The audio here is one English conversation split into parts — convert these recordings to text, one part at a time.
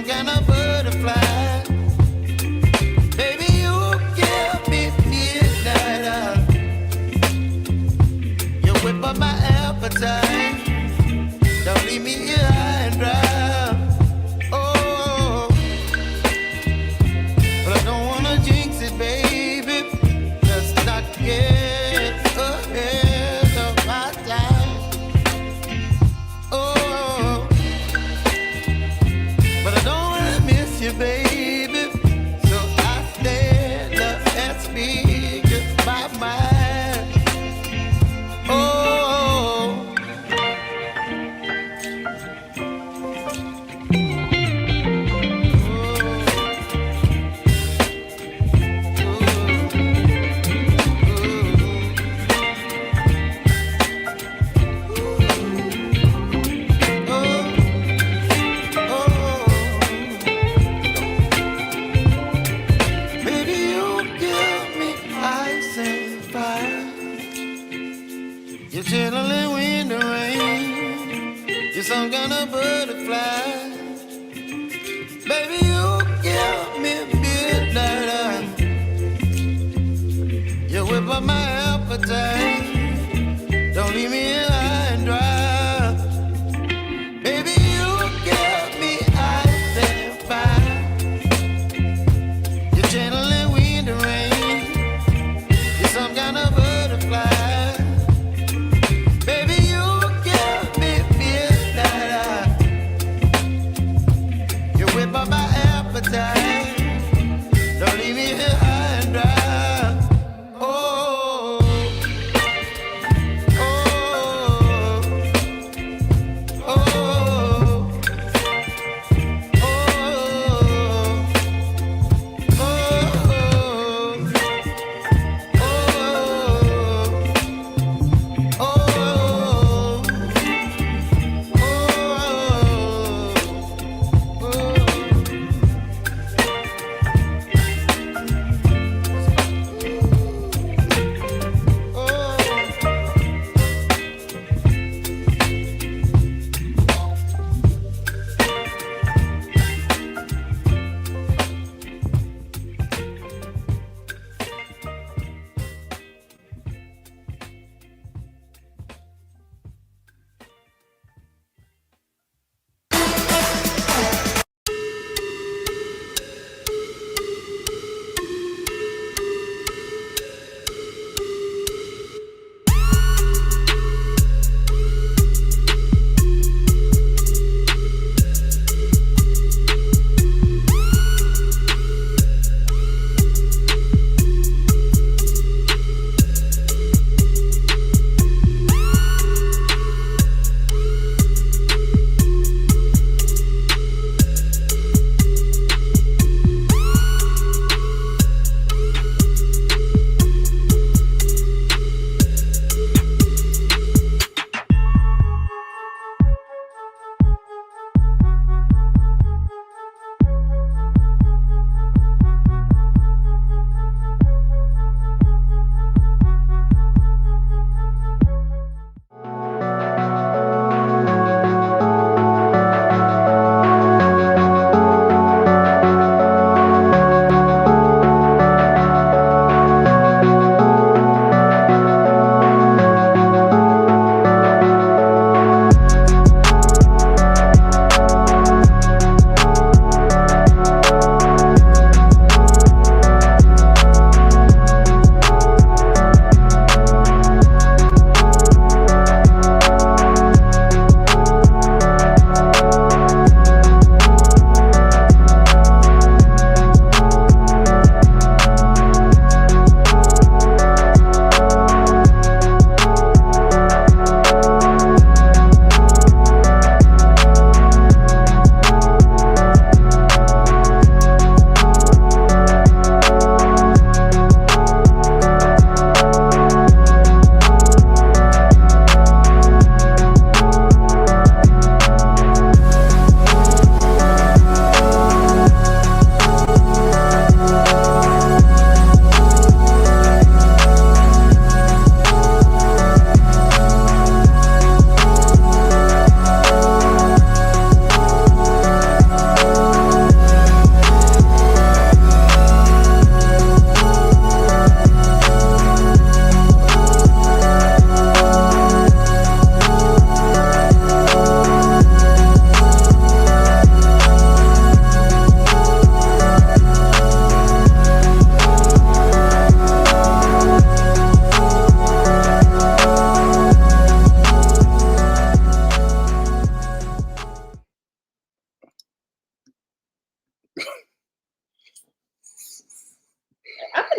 some kind of butterfly. Baby, you give me midnight. You whip up my appetite. Don't leave me here high and dry. Oh, but I don't wanna jinx it, baby. Let's not get ahead of my time. Oh, but I don't wanna miss you, baby. So I stand up and speak my mind. Oh. You're chilling in the rain. You're some kind of butterfly. Baby, you give me midnight. You whip up my appetite. Don't leave me here high and dry. Baby, you give me ice and fire. You're channeling wind and rain. You're some kind of butterfly. Don't leave me here high and dry. Oh,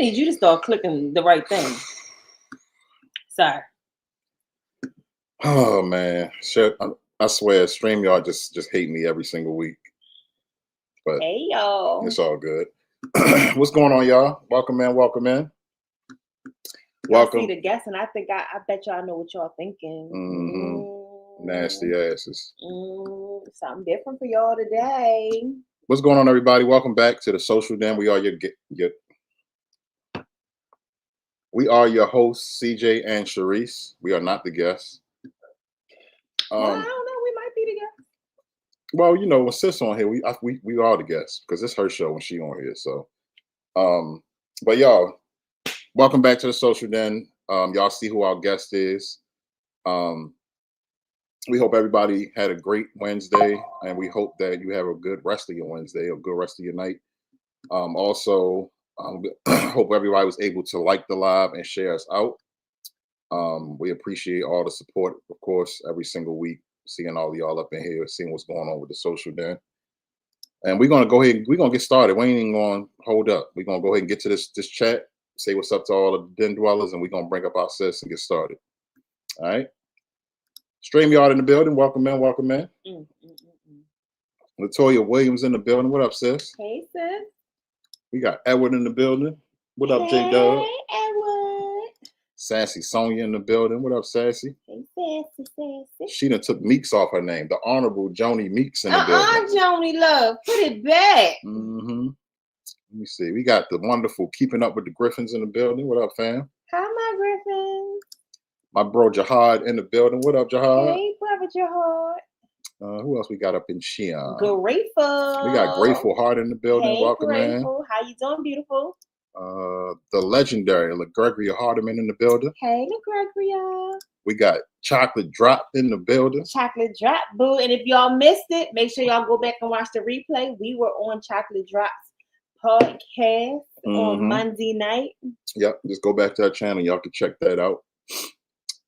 need you to start clicking the right thing. Sorry. Oh man, shit! I swear, StreamYard just hate me every single week. But hey y'all, it's all good. What's going on, y'all? Welcome in. Welcome in. Welcome. I see the guests, and I think I bet y'all know what y'all thinking. Nasty asses. Something different for y'all today. What's going on, everybody? Welcome back to the Social Den. We are your hosts, CJ and Sharice. We are not the guests. I don't know. We might be the guests. Well, you know, when Sis on here, we are the guests because it's her show when she on here. So, but y'all, welcome back to the Social Den. Y'all see who our guest is. We hope everybody had a great Wednesday, and we hope that you have a good rest of your Wednesday, a good rest of your night. Also, hope everybody was able to like the live and share us out. We appreciate all the support, of course, every single week, seeing all of y'all up in here, seeing what's going on with the Social Den. And we're gonna go ahead. We're gonna get started. We ain't even gonna hold up. We're gonna go ahead and get to this chat. Say what's up to all of the den dwellers, and we're gonna bring up our sis and get started. All right. StreamYard in the building. Welcome in. Welcome in. Latoya Williams in the building. What up, sis? Hey, sis. We got Edward in the building. What up, J Dub? Hey, Edward. Sassy Sonia in the building. What up, Sassy? Hey, Sassy. She done took Meeks off her name. The Honorable Joni Meeks in the building. Joni Love. Put it back. Let me see. We got the wonderful Keeping Up with the Griffins in the building. What up, fam? Hi, my Griffins. My bro Jihad in the building. What up, Jihad? Hey, brother Jihad. Who else we got up in Shion? Grateful. We got Grateful Heart in the building. Hey, welcome, Grateful. man. How you doing, beautiful? The legendary LaGregoria Hardiman in the building. Hey, LaGregoria. We got Chocolate Drop in the building. Chocolate Drop, boo. And if y'all missed it, make sure y'all go back and watch the replay. We were on Chocolate Drop's podcast on Monday night. Yep, just go back to our channel. Y'all can check that out.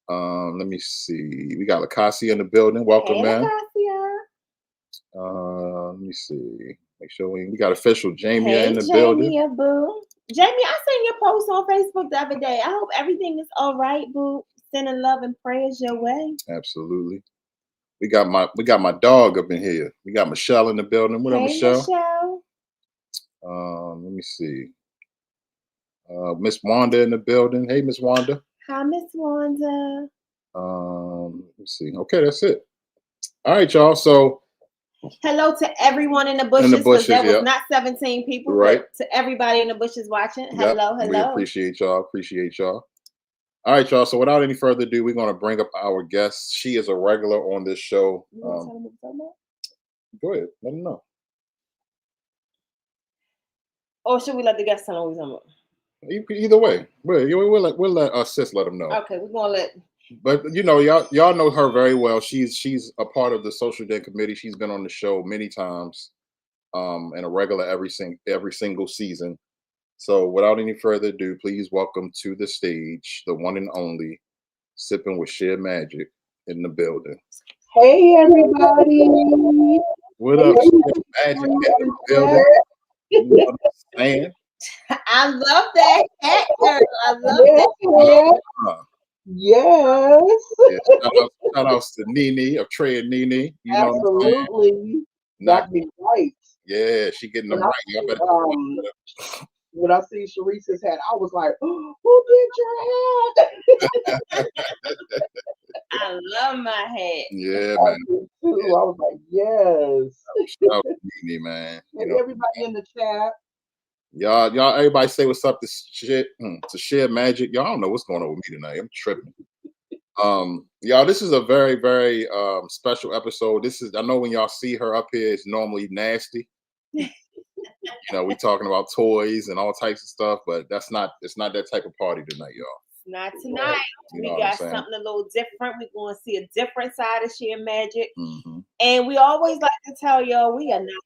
Let me see. We got Lacasia in the building. Welcome, man. Lacasia. Let me see. Make sure we got official Jamie in the Jamie, building. Boo. Jamie, I seen your post on Facebook the other day. I hope everything is all right, boo. Sending love and prayers your way. Absolutely. We got my dog up in here. We got Michelle in the building. What up, Michelle? Let me see. Miss Wanda in the building. Hey, Miss Wanda. Hi, Miss Wanda. Let me see. Okay, that's it. All right, y'all. So hello to everyone in the bushes. Because that was not 17 people, right? But to everybody in the bushes watching. Hello. We appreciate y'all. All right, y'all. So without any further ado, we're going to bring up our guest. She is a regular on this show. Go ahead. Let them know. Or should we let the guests tell them? Either way. We'll let our sis let them know. Okay, we're going to let. But, you know, y'all know her very well. She's a part of the Social Den committee. She's been on the show many times and a regular every single season. So without any further ado, please welcome to the stage the one and only Sipping with Sheer Magic in the building. Hey, everybody. What up, Sheer Magic in the building? You understand? I love that hat, girl. I love that hat. Yes. Shout outs to Nene of Trey and Nene. You absolutely. That'd be right. Yeah, she getting them right. Y'all better when I see Sharice's hat, I was like, oh, "Who did your hat?" I love my hat. Yeah, man. I was like, "Yes." Shout out to Nene, man. And everybody in the chat. Y'all, everybody say what's up to Sheer Magic. Y'all don't know what's going on with me tonight. I'm tripping. Y'all, this is a very, very special episode. I know when y'all see her up here, it's normally nasty. You know, we talking about toys and all types of stuff, but it's not that type of party tonight, y'all. Not tonight. We got something a little different. We're going to see a different side of Sheer Magic. And we always like to tell y'all, we are not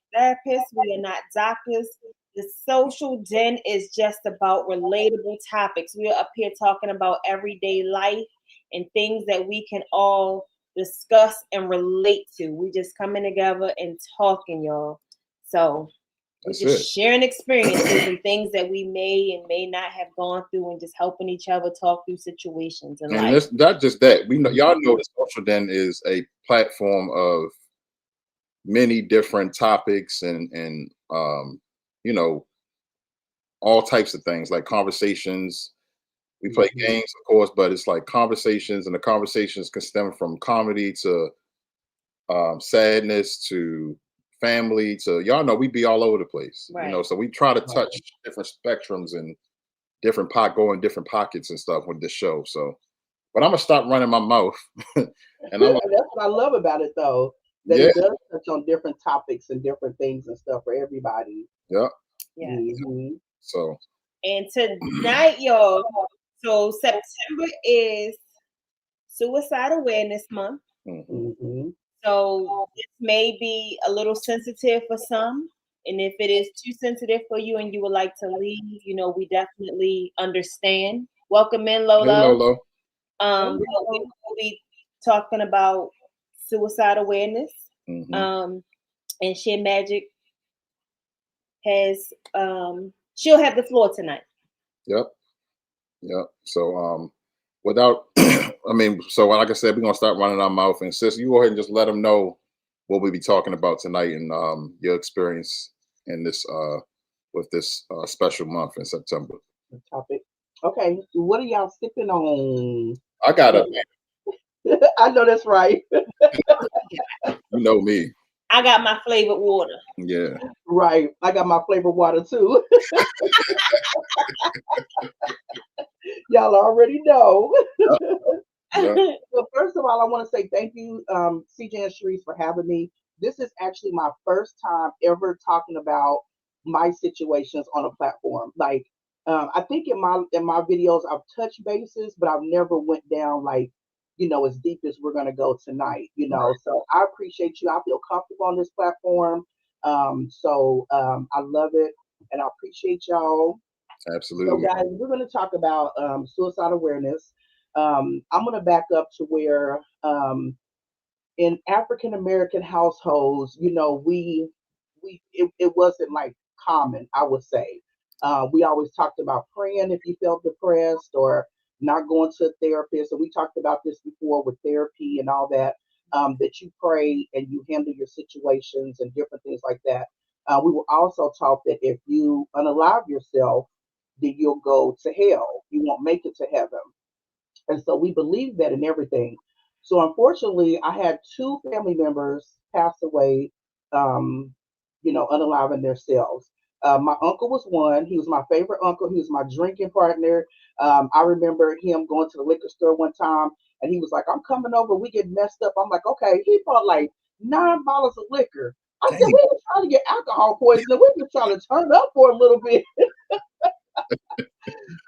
therapists. We are not doctors. The Social Den is just about relatable topics. We are up here talking about everyday life and things that we can all discuss and relate to. We just coming together and talking, y'all. So We're just sharing experiences and things that we may and may not have gone through, and just helping each other talk through situations in life. And it's not just that. We know, y'all know that Social Den is a platform of many different topics and you know, all types of things, like conversations. We play games, of course, but it's like conversations, and the conversations can stem from comedy to sadness to family to, y'all know, we be all over the place, you know. So we try to touch different spectrums and go in different pockets and stuff with this show. So, but I'm gonna stop running my mouth. And that's what I love about it, though, that it does touch on different topics and different things and stuff for everybody. Yeah. So, and tonight, y'all, so September is Suicide Awareness Month. So this may be a little sensitive for some, and if it is too sensitive for you and you would like to leave, you know, we definitely understand. Welcome in, Lolo. Hey, Lolo. We'll be talking about suicide awareness. And Sheer Magic has she'll have the floor tonight. Yep. So without I mean, so like I said, we're gonna start running our mouth, and sis, you go ahead and just let them know what we'll be talking about tonight and your experience in this with this special month in September. The topic. Okay, what are y'all sipping on? I got it. I know that's right. You know me. I got my flavored water. Yeah. Right. I got my flavored water too. Y'all already know. Well, first of all, I want to say thank you, CJ and Sharice, for having me. This is actually my first time ever talking about my situations on a platform. Like, I think in my videos I've touched bases, but I've never went down like, you know, as deep as we're gonna go tonight. You know, so I appreciate you. I feel comfortable on this platform. I love it, and I appreciate y'all. Absolutely. So, guys, we're gonna talk about suicide awareness. I'm gonna back up to where in African American households, you know, it wasn't like common, I would say. We always talked about praying if you felt depressed or not going to a therapist. And we talked about this before with therapy and all that, that you pray and you handle your situations and different things like that. We were also taught that if you unalive yourself, then you'll go to hell. You won't make it to heaven. And so we believe that in everything. So unfortunately, I had two family members pass away, you know, unaliving themselves. My uncle was one. He was my favorite uncle. He was my drinking partner. I remember him going to the liquor store one time, and he was like, "I'm coming over. We get messed up." I'm like, "Okay." He bought like 9 bottles of liquor. I said, "We were trying to get alcohol poisoning. We were trying to turn up for a little bit."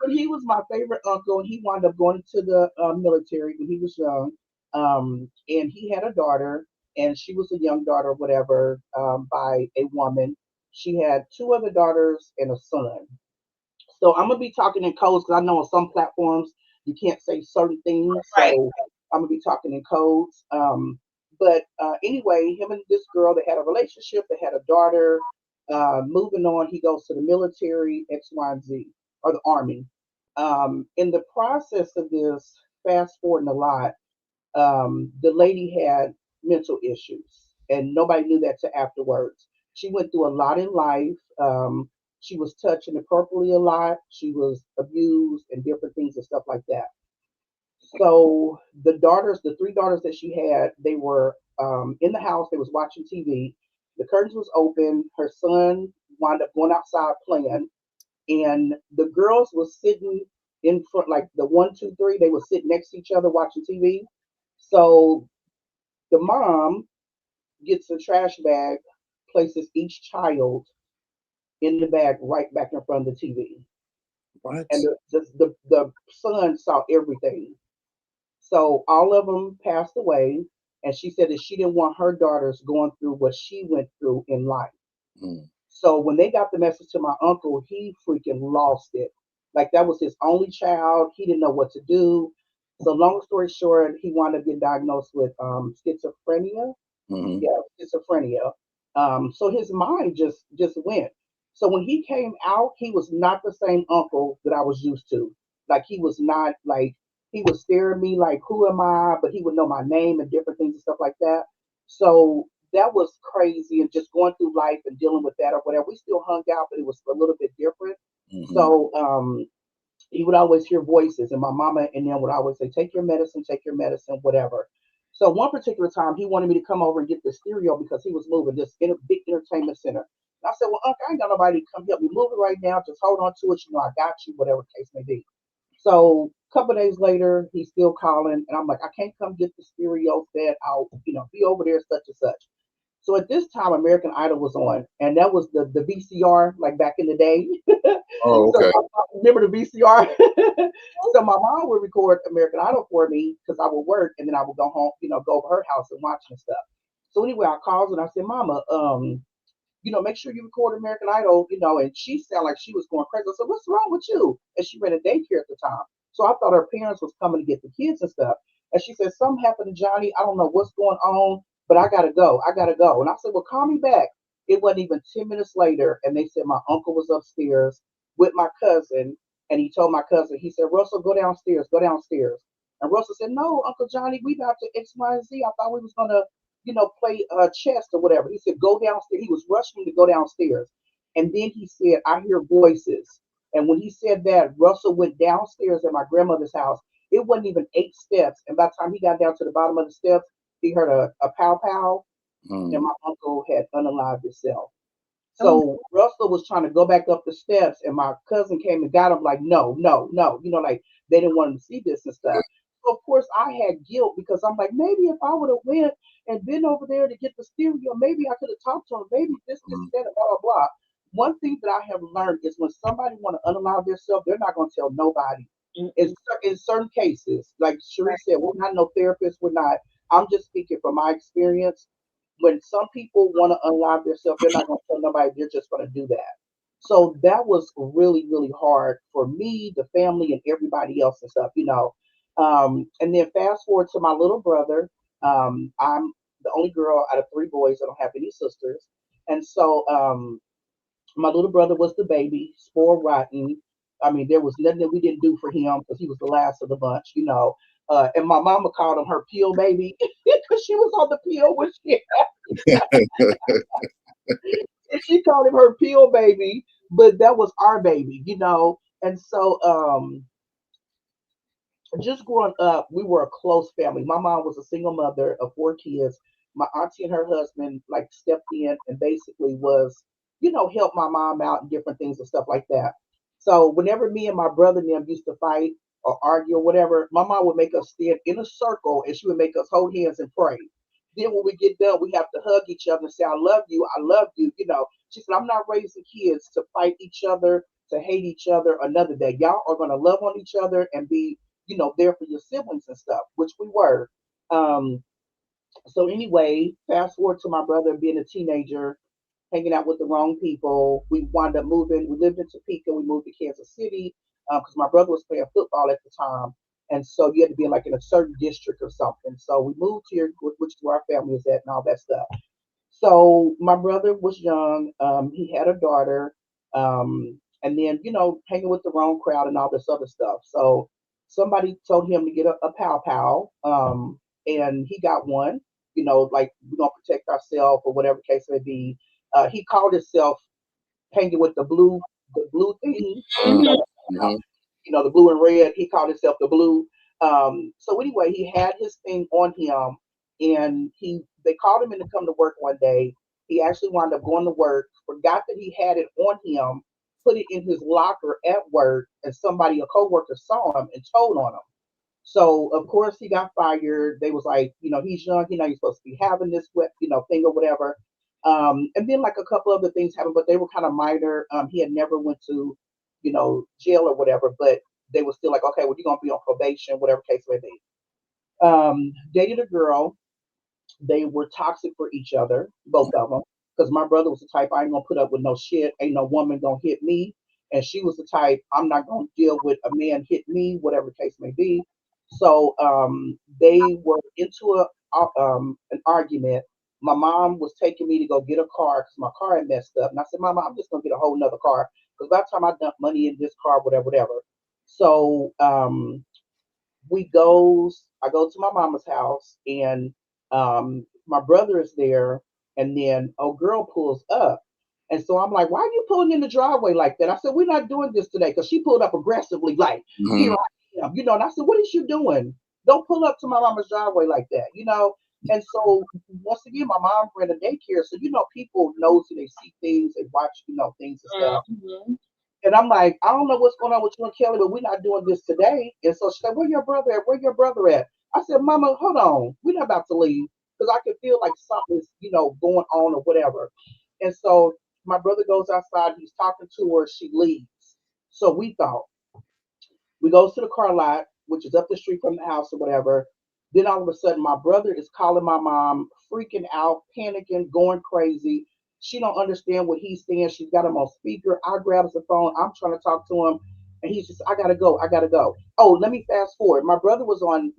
But he was my favorite uncle, and he wound up going to the military when he was young. And he had a daughter, and she was a young daughter, whatever, by a woman. She had 2 other daughters and a son. So I'm gonna be talking in codes because I know on some platforms you can't say certain things. So I'm gonna be talking in codes. But anyway, him and this girl, they had a relationship. They had a daughter. Moving on, he goes to the military, X, Y, and Z, or the army. In the process of this, fast forwarding a lot, the lady had mental issues, and nobody knew that till afterwards. She went through a lot in life. She was touched inappropriately a lot. She was abused and different things and stuff like that. So the 3 daughters that she had, they were in the house. They was watching TV. The curtains was open. Her son wound up going outside playing, and the girls was sitting in front, like the 1, 2, 3. They would sit next to each other watching TV. So the mom gets a trash bag, places each child in the bag right back in front of the TV. What? And the son saw everything. So all of them passed away. And she said that she didn't want her daughters going through what she went through in life. So when they got the message to my uncle, he freaking lost it. Like that was his only child. He didn't know what to do. So long story short, he wound up getting diagnosed with schizophrenia. Yeah, schizophrenia. So his mind just went. So when he came out, he was not the same uncle that I was used to. Like he was not like he would stare at me like, "Who am I?" But he would know my name and different things and stuff like that. So that was crazy, and just going through life and dealing with that or whatever. We still hung out, but it was a little bit different. Hmm. So he would always hear voices, and my mama and them would always say, take your medicine, whatever." So one particular time, he wanted me to come over and get the stereo because he was moving this big entertainment center. And I said, "Well, Uncle, I ain't got nobody to come help me move it right now. Just hold on to it. You know, I got you, whatever the case may be." So a couple of days later, he's still calling, and I'm like, "I can't come get the stereo fed out. You know, be over there, such and such." So at this time, American Idol was on, and that was the VCR, like back in the day. Oh, So okay. remember the VCR? So my mom would record American Idol for me because I would work, and then I would go home, go over her house and watch and stuff. So anyway, I called and I said, "Mama, make sure you record American Idol, and she sounded like she was going crazy. I said, "What's wrong with you?" And she ran a daycare at the time. So I thought her parents was coming to get the kids and stuff. And she said, "Something happened to Johnny. I don't know what's going on, but I gotta go. I gotta go." And I said, "Well, call me back." It wasn't even 10 minutes later, and they said my uncle was upstairs with my cousin, and he told my cousin, he said, "Russell, go downstairs, go downstairs." And Russell said, "No, Uncle Johnny, we got to X, Y, and Z. I thought we was gonna play chess or whatever." He said, "Go downstairs." He was rushing me to go downstairs. And then he said, "I hear voices." And when he said that, Russell went downstairs at my grandmother's house. It wasn't even 8 steps. And by the time he got down to the bottom of the steps, he heard a pow pow, and Hmm. my uncle had unalived himself. Oh, So Russell was trying to go back up the steps, and my cousin came and got him, like, "No, no, no," like they didn't want him to see this and stuff. So of course I had guilt because I'm like, maybe if I would have went and been over there to get the stereo, maybe I could have talked to him, maybe this, that, and blah, blah, blah. One thing that I have learned is when somebody want to unallow themselves, they're not going to tell nobody. mm-mm. In certain cases, like Cherie said, we're not no therapists. We're not. I'm just speaking from my experience. When some people want to unlock themselves, they're not going to tell nobody. They're just going to do that. So that was really, really hard for me, the family, and everybody else and stuff. And then fast forward to my little brother. I'm the only girl out of three boys. I don't have any sisters. And so my little brother was the baby, spoiled rotten. I mean, there was nothing that we didn't do for him because he was the last of the bunch. And my mama called him her pill baby because she was on the pill when she called him her pill baby, but that was our baby. And so just growing up, we were a close family. My mom was a single mother of four kids. My auntie and her husband like stepped in and basically helped my mom out and different things and stuff like that. So whenever me and my brother and them used to fight or argue or whatever, my mom would make us stand in a circle and she would make us hold hands and pray. Then when we get done, we have to hug each other and say, "I love you, I love you." She said, "I'm not raising kids to fight each other, to hate each other another day. Y'all are gonna love on each other and be there for your siblings and stuff," which we were. Um, so anyway, fast forward to my brother being a teenager, hanging out with the wrong people. We wound up moving. We lived in Topeka. We moved to Kansas City because my brother was playing football at the time, and so you had to be in a certain district or something. So we moved here, which is where our family is at, and all that stuff. So my brother was young. He had a daughter, and then hanging with the wrong crowd and all this other stuff. So somebody told him to get a pow pow, and he got one. Like we're gonna protect ourselves or whatever case may be. He called himself hanging with the blue thing. You know, Mhm. Hmm. the blue and red. He called himself the blue. So anyway, he had his thing on him, and they called him in to come to work one day. He actually wound up going to work, forgot that he had it on him, put it in his locker at work, and a coworker, saw him and told on him. So of course he got fired. They was like, he's young, he's supposed to be having this thing or whatever. And then like a couple other things happened, but they were kind of minor. He had never went to, jail or whatever, but they were still like, okay, well, you're gonna be on probation, whatever case may be. Dated a girl. They were toxic for each other, both of them. Because my brother was the type, "I ain't gonna put up with no shit. Ain't no woman gonna hit me." And she was the type, "I'm not gonna deal with a man hit me, whatever the case may be." So they were into an argument. my mom was taking me to go get a car because my car had messed up. And I said, Mama, I'm just gonna get a whole nother car. Because by the time I dump money in this car, whatever, whatever. So I go to my mama's house and my brother is there, and then a girl pulls up. And so I'm like, why are you pulling in the driveway like that? I said, we're not doing this today because she pulled up aggressively, like, here I am, and I said, what is you doing? Don't pull up to my mama's driveway like that. And so once again, my mom ran a daycare. So, people nosy, they see things, they watch, things and stuff. Mm-hmm. And I'm like, I don't know what's going on with you and Kelly, but we're not doing this today. And so she said, where your brother at? Where your brother at? I said, Mama, hold on. We're not about to leave because I can feel like something's, going on or whatever. And so my brother goes outside. He's talking to her. She leaves. So we thought, we goes to the car lot, which is up the street from the house or whatever. Then all of a sudden, my brother is calling my mom, freaking out, panicking, going crazy. She don't understand what he's saying. She's got him on speaker. I grabs the phone. I'm trying to talk to him, and he's just, I gotta go. I gotta go. Oh, let me fast forward. My brother was on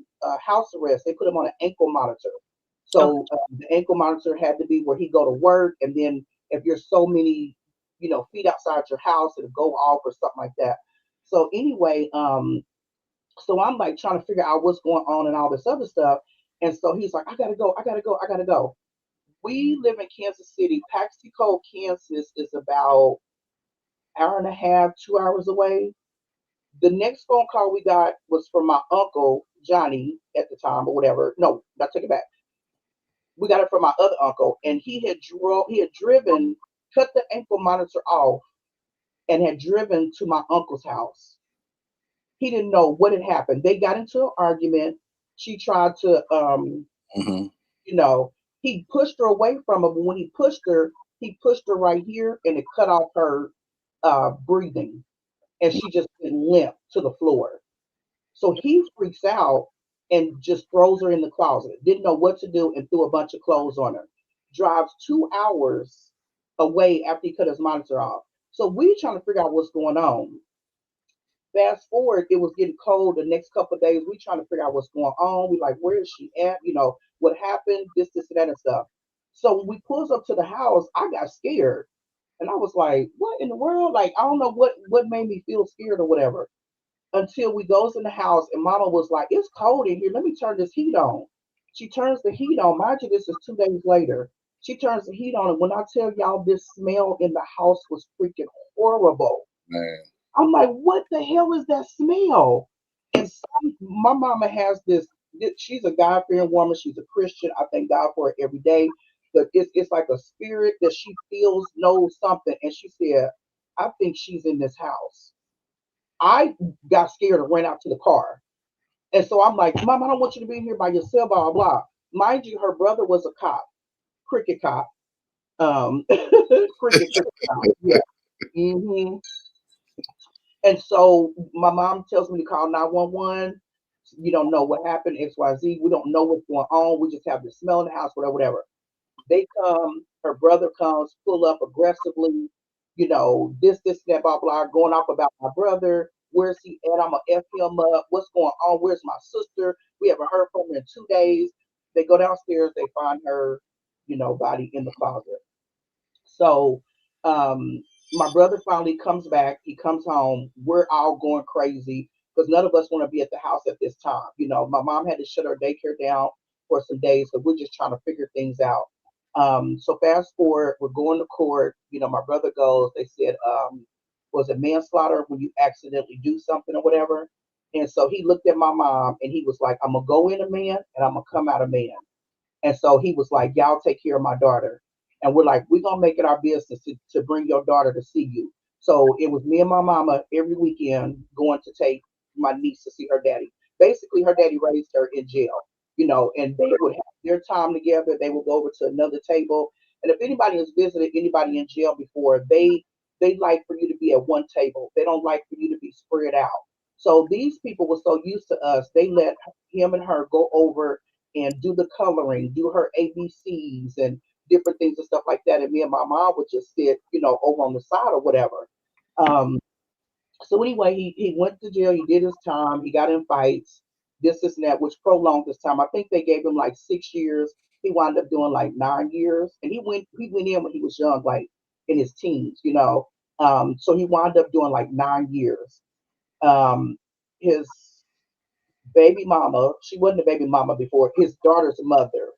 house arrest. They put him on an ankle monitor. So the ankle monitor had to be where he go to work, and then if you're so many, feet outside your house, it'll go off or something like that. So anyway, so I'm like trying to figure out what's going on and all this other stuff. And so he's like, I gotta go, I gotta go, I gotta go. We live in Kansas City. Paxico, Kansas is about hour and a half, 2 hours away. The next phone call we got was from my uncle, Johnny, at the time, or whatever. No, I take it back. We got it from my other uncle, and he had driven, cut the ankle monitor off, and had driven to my uncle's house. He didn't know what had happened. They got into an argument. She tried to, you know, he pushed her away from him. But when he pushed her right here, and it cut off her breathing, and she just went limp to the floor. So he freaks out and just throws her in the closet. Didn't know what to do and threw a bunch of clothes on her. Drives 2 hours away after he cut his monitor off. So we trying to figure out what's going on. Fast forward, it was getting cold the next couple of days. We trying to figure out what's going on. We like, where is she at? What happened? This, and that, and stuff. So when we pulls up to the house, I got scared. And I was like, what in the world? Like, I don't know what made me feel scared or whatever. Until we goes in the house and mama was like, it's cold in here. Let me turn this heat on. She turns the heat on. Mind you, this is 2 days later. She turns the heat on. And when I tell y'all this smell in the house was freaking horrible. Man. I'm like, what the hell is that smell? And my mama has this, she's a God fearing woman. She's a Christian. I thank God for her every day. But it's like a spirit that she feels, knows something. And she said, I think she's in this house. I got scared and ran out to the car. And so I'm like, Mom, I don't want you to be here by yourself, blah, blah, blah. Mind you, her brother was a cop, cricket cop. Cricket cop. Yeah. hmm And so my mom tells me to call 911. You don't know what happened, XYZ. We don't know what's going on. We just have the smell in the house, whatever, whatever. They come, her brother comes, pull up aggressively, this, that, blah, blah, going off about my brother. Where's he at? I'm going to F him up. What's going on? Where's my sister? We haven't heard from her in 2 days. They go downstairs, they find her, body in the closet. So my brother finally comes back. He comes home. We're all going crazy because none of us want to be at the house at this time. My mom had to shut her daycare down for some days, so we're just trying to figure things out. So fast forward, we're going to court. My brother goes. They said, was it manslaughter when you accidentally do something or whatever? And so he looked at my mom and he was like, I'm gonna go in a man and I'm gonna come out a man. And so he was like, y'all take care of my daughter. And we're like, we're going to make it our business to bring your daughter to see you. So it was me and my mama every weekend going to take my niece to see her daddy. Basically, her daddy raised her in jail, and they would have their time together. They would go over to another table. And if anybody has visited anybody in jail before, they like for you to be at one table. They don't like for you to be spread out. So these people were so used to us, they let him and her go over and do the coloring, do her ABCs and different things and stuff like that. And me and my mom would just sit, over on the side or whatever. Um, so anyway, he went to jail. He did his time. He got in fights, this and that, which prolonged his time. I think they gave him like 6 years. He wound up doing like 9 years, and he went in when he was young, like in his teens, So he wound up doing like 9 years. His baby mama, she wasn't a baby mama before, his daughter's mother,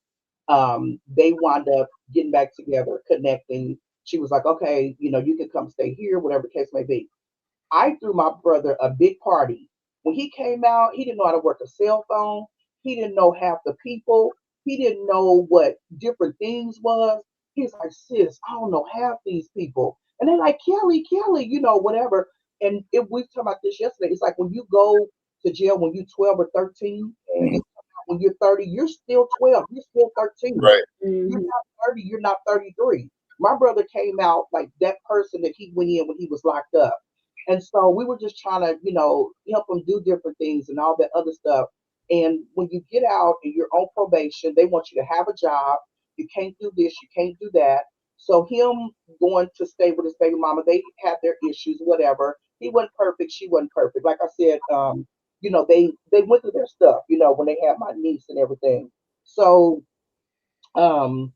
they wound up getting back together, connecting. She was like, okay, you can come stay here, whatever the case may be. I threw my brother a big party. When he came out, he didn't know how to work a cell phone. He didn't know half the people. He didn't know what different things was. He's like, sis, I don't know half these people. And they're like, Kelly, Kelly, whatever. And we talked about this yesterday. It's like when you go to jail when you're 12 or 13, and you come out when you're 30, you're still 12. You're still 13. Right. You're not 30. You're not 33. My brother came out like that person that he went in when he was locked up. And so we were just trying to, help him do different things and all that other stuff. And when you get out and you're on probation, they want you to have a job. You can't do this, you can't do that. So him going to stay with his baby mama, they had their issues, whatever. He wasn't perfect, she wasn't perfect. Like I said, they went through their stuff, when they had my niece and everything. So um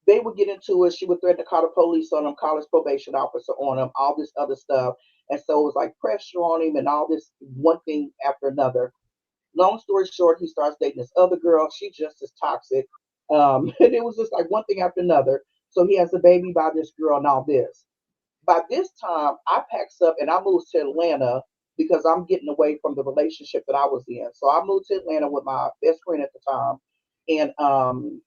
they would get into it. She would threaten to call the police on him, call his probation officer on him, all this other stuff. And so it was like pressure on him and all this one thing after another. Long story short, he starts dating this other girl. She just as toxic. And it was just like one thing after another. So he has a baby by this girl and all this. By this time, I packs up and I moved to Atlanta because I'm getting away from the relationship that I was in. So I moved to Atlanta with my best friend at the time. And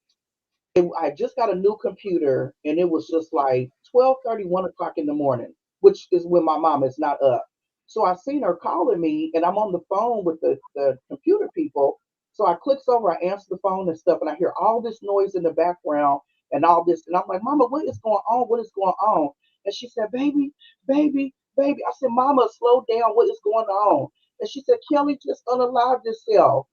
I just got a new computer, and it was just like 12:30, 1 o'clock in the morning, which is when my mom is not up. So I seen her calling me, and I'm on the phone with the computer people. So I clicks over, I answer the phone and stuff, and I hear all this noise in the background and all this. And I'm like, Mama, what is going on? What is going on? And she said, baby, baby, baby. I said, Mama, slow down. What is going on? And she said, Kelly just unalived herself.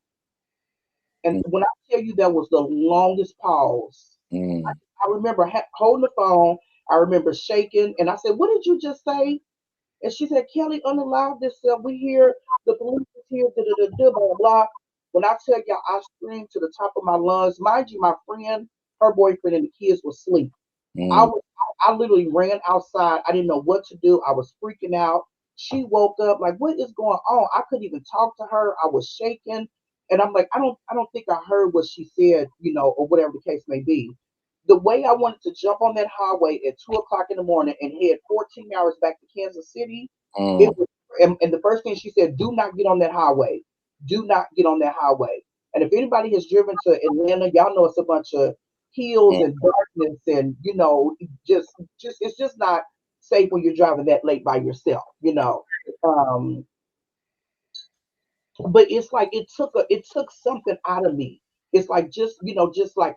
And when I tell you that was the longest pause, Mm. I remember holding the phone. I remember shaking, and I said, "What did you just say?" And she said, "Kelly unalived herself. We hear the police is here. Da, da, da, da, blah blah blah." When I tell y'all, I screamed to the top of my lungs. Mind you, my friend, her boyfriend, and the kids were asleep. I Mm. was, I literally ran outside. I didn't know what to do. I was freaking out. She woke up like, what is going on? I couldn't even talk to her. I was shaking, and I'm like, I don't think I heard what she said, or whatever the case may be. The way I wanted to jump on that highway at 2 o'clock in the morning and head 14 hours back to Kansas City, it Mm. was. And the first thing she said, do not get on that highway. Do not get on that highway. And if anybody has driven to Atlanta, y'all know it's a bunch of hills Mm. and darkness and just it's just not safe when you're driving that late by yourself. um but it's like it took something out of me. It's like just like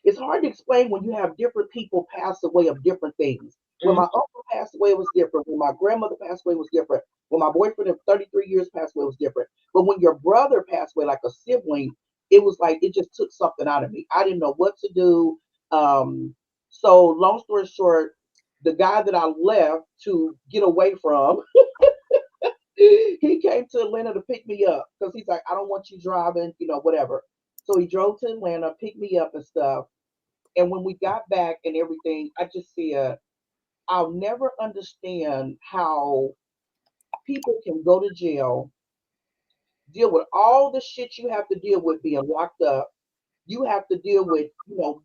it's hard to explain when you have different people pass away of different things. When my uncle passed away, it was different. When my grandmother passed away, it was different. When my boyfriend of 33 years passed away, it was different. But when your brother passed away, like a sibling, it was like it just took something out of me. I didn't know what to do. So long story short, the guy that I left to get away from, he came to Atlanta to pick me up because he's like, I don't want you driving, whatever. So he drove to Atlanta, picked me up and stuff. And when we got back and everything, I just said, I'll never understand how people can go to jail, deal with all the shit you have to deal with being locked up. You have to deal with,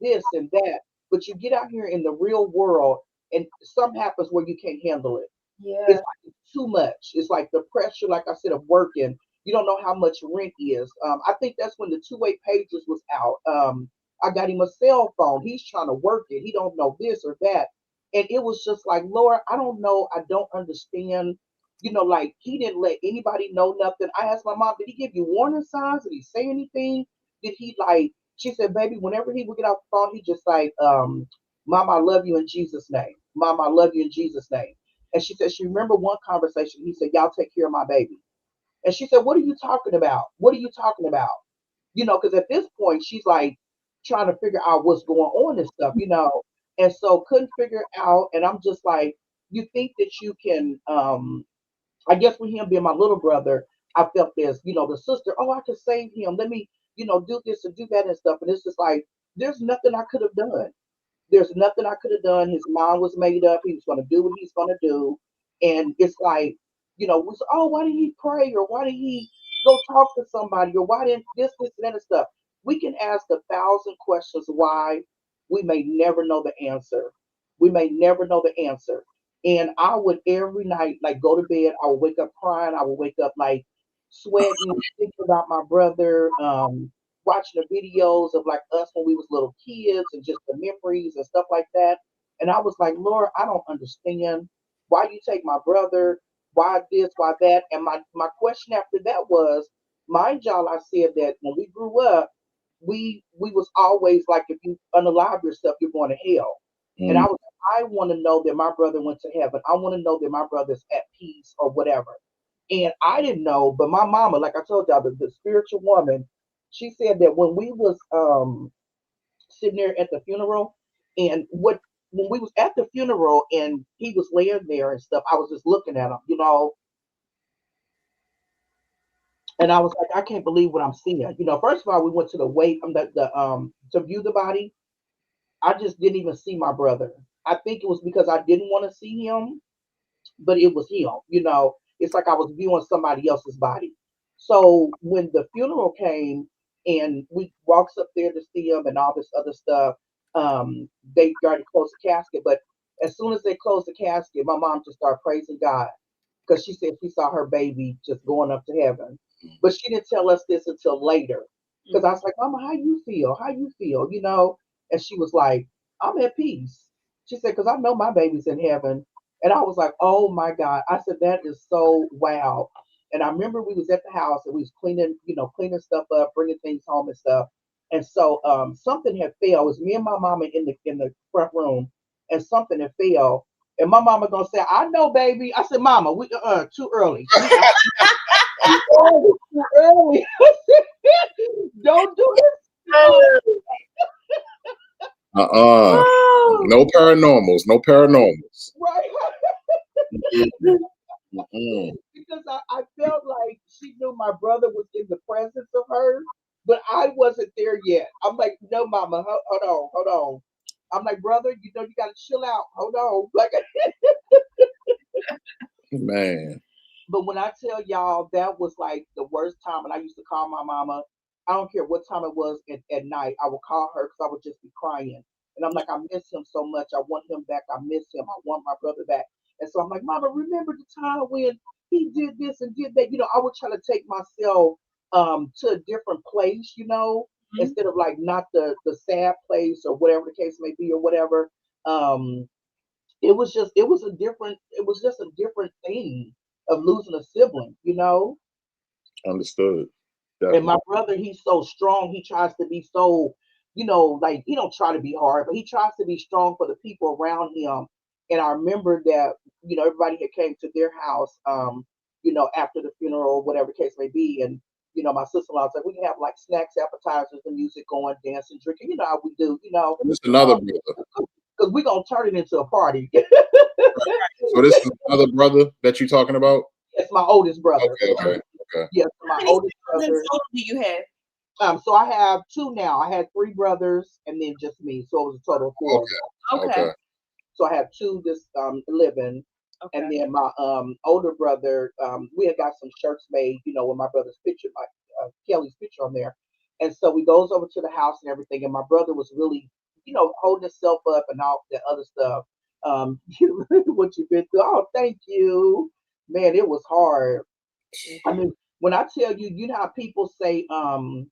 this and that. But you get out here in the real world and something happens where you can't handle it. It's Yeah. like it's too much. It's like the pressure, like I said, of working. You don't know how much rent is. I think that's when the two-way pages was out. I got him a cell phone. He's trying to work it. He don't know this or that. And it was just like, Lord, I don't know. I don't understand. Like he didn't let anybody know nothing. I asked my mom, did he give you warning signs? Did he say anything? Did he like, she said, baby, whenever he would get off the phone, he just like, Mom, I love you in Jesus' name. Mom, I love you in Jesus' name. And she said she remembered one conversation. He said, y'all take care of my baby. And she said, what are you talking about? What are you talking about? Because at this point, she's like trying to figure out what's going on and stuff. And so couldn't figure it out. And I'm just like, you think that you can, I guess with him being my little brother, I felt this, the sister, oh, I can save him. Let me do this and do that and stuff. And it's just like, there's nothing I could have done. There's nothing I could have done. His mind was made up. He was going to do what he's going to do. And it's like, was, oh, why did he pray? Or why did he go talk to somebody? Or why didn't this, and that and stuff? We can ask 1,000 questions why. We may never know the answer. We may never know the answer. And I would every night, like, go to bed. I would wake up crying. I would wake up like sweating, thinking about my brother. Watching the videos of like us when we was little kids and just the memories and stuff like that. And I was like, Lord, I don't understand why you take my brother, why this, why that. And my question after that was, mind y'all, I said that when we grew up, we was always like, if you unalive yourself, you're going to hell. And Mm. I want to know that my brother went to heaven. I want to know that my brother's at peace or whatever. And I didn't know, but my mama, like I told y'all, the spiritual woman, she said that when we was sitting there at the funeral, and what when we was at the funeral and he was laying there and stuff, I was just looking at him, and I was like, I can't believe what I'm seeing. First of all, we went to the wake the to view the body. I just didn't even see my brother. I think it was because I didn't want to see him, but it was him. It's like I was viewing somebody else's body. So when the funeral came and we walks up there to see him and all this other stuff, they got to close the casket. But as soon as they closed the casket, my mom just started praising God because she said she saw her baby just going up to heaven. But she didn't tell us this until later. Because I was like, Mama, how you feel? How you feel? And she was like, I'm at peace. She said, because I know my baby's in heaven. And I was like, oh my God. I said, that is so wow. And I remember we was at the house and we was cleaning stuff up, bringing things home and stuff. And so something had fell. It was me and my mama in the front room, and something had fell. And my mama gonna say, I know, baby. I said, Mama, we too early. Too early. Don't do this. No paranormals. No paranormals. Right. Mm-mm. Because I felt like she knew my brother was in the presence of her, but I wasn't there yet. I'm like, no, Mama, hold on. I'm like, brother, you got to chill out. Hold on. Like, Man. but when I tell y'all that was like the worst time, and I used to call my mama, I don't care what time it was at night, I would call her because I would just be crying. And I'm like, I miss him so much. I want him back. I miss him. I want my brother back. And so I'm like, Mama, remember the time when he did this and did that? I would try to take myself to a different place, instead of like not the sad place or whatever the case may be or whatever. Um, it was just a different thing of losing a sibling. Understood. And my Definitely. brother, he's so strong. He tries to be so, like he don't try to be hard, but he tries to be strong for the people around him. And I remember that, everybody had came to their house, after the funeral or whatever the case may be. And, my sister-in-law said, we can have like snacks, appetizers, the music going, dancing, drinking, how we do. This is another brother. Because we're going to turn it into a party. So this is another brother that you're talking about? It's my oldest brother. Okay. Yes, How my many oldest siblings brother. total do you have? So I have two now. I had three brothers and then just me. So it was a total of four. Okay. So I have two just living. And Okay. then my older brother, we had got some shirts made, with my brother's picture, like Kelly's picture on there. And so we goes over to the house and everything. And my brother was really, holding himself up and all that other stuff. What you've been through. Oh, thank you. Man, it was hard. I mean, when I tell you, you know how people say, um,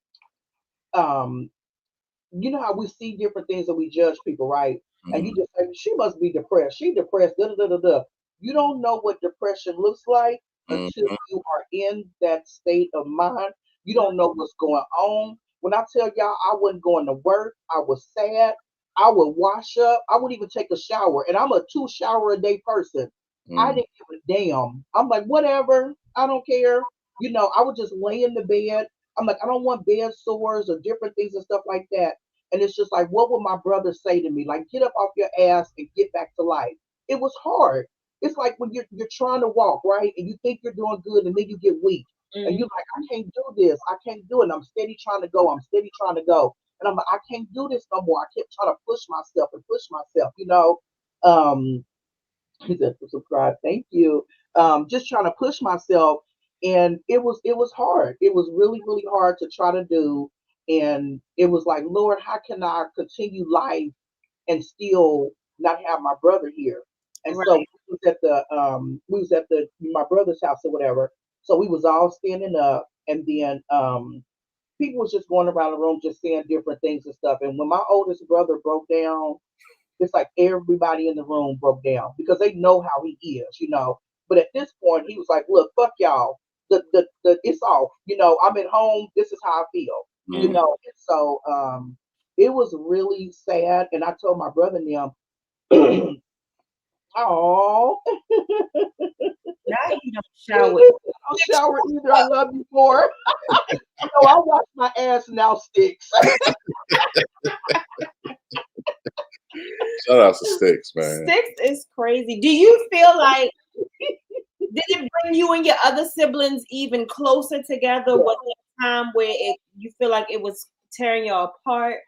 you know how we see different things and we judge people, right? And you Mhm. just say, she must be depressed. She depressed. Da, da, da, da, da. You don't know what depression looks like until Mhm. you are in that state of mind. You don't know what's going on. When I tell y'all I wasn't going to work, I was sad. I would wash up. I would even take a shower. And I'm a 2 shower a day person. I Mhm. didn't give a damn. I'm like, whatever. I don't care. I would just lay in the bed. I'm like, I don't want bed sores or different things and stuff like that. And it's just like, what would my brother say to me? Like, get up off your ass and get back to life. It was hard. It's like when you're trying to walk, right? And you think you're doing good and then you get weak. And you're like, I can't do this. I can't do it. And I'm steady trying to go. I'm steady trying to go. And I'm like, I can't do this no more. I kept trying to push myself and push myself, you know. Um, he said, subscribe. Thank you. Just trying to push myself. And it was hard. It was really, really hard to try to do. And it was like, Lord, how can I continue life and still not have my brother here? And so Right. we was at the my brother's house or whatever. So we was all standing up, and then people was just going around the room just saying different things and stuff. And when my oldest brother broke down, it's like everybody in the room broke down because they know how he is, you know. But at this point, he was like, "Look, fuck y'all. The it's off. You know, I'm at home. This is how I feel. You Mm. know." And so it was really sad. And I told my brother and them, "Oh, Now you don't I shower. don't shower either. I love you more. You know, I wash my ass now sticks." Shout out to Sticks, man. Six is crazy. Do you feel like did it bring you and your other siblings even closer together? Was there a time where you feel like it was tearing you apart?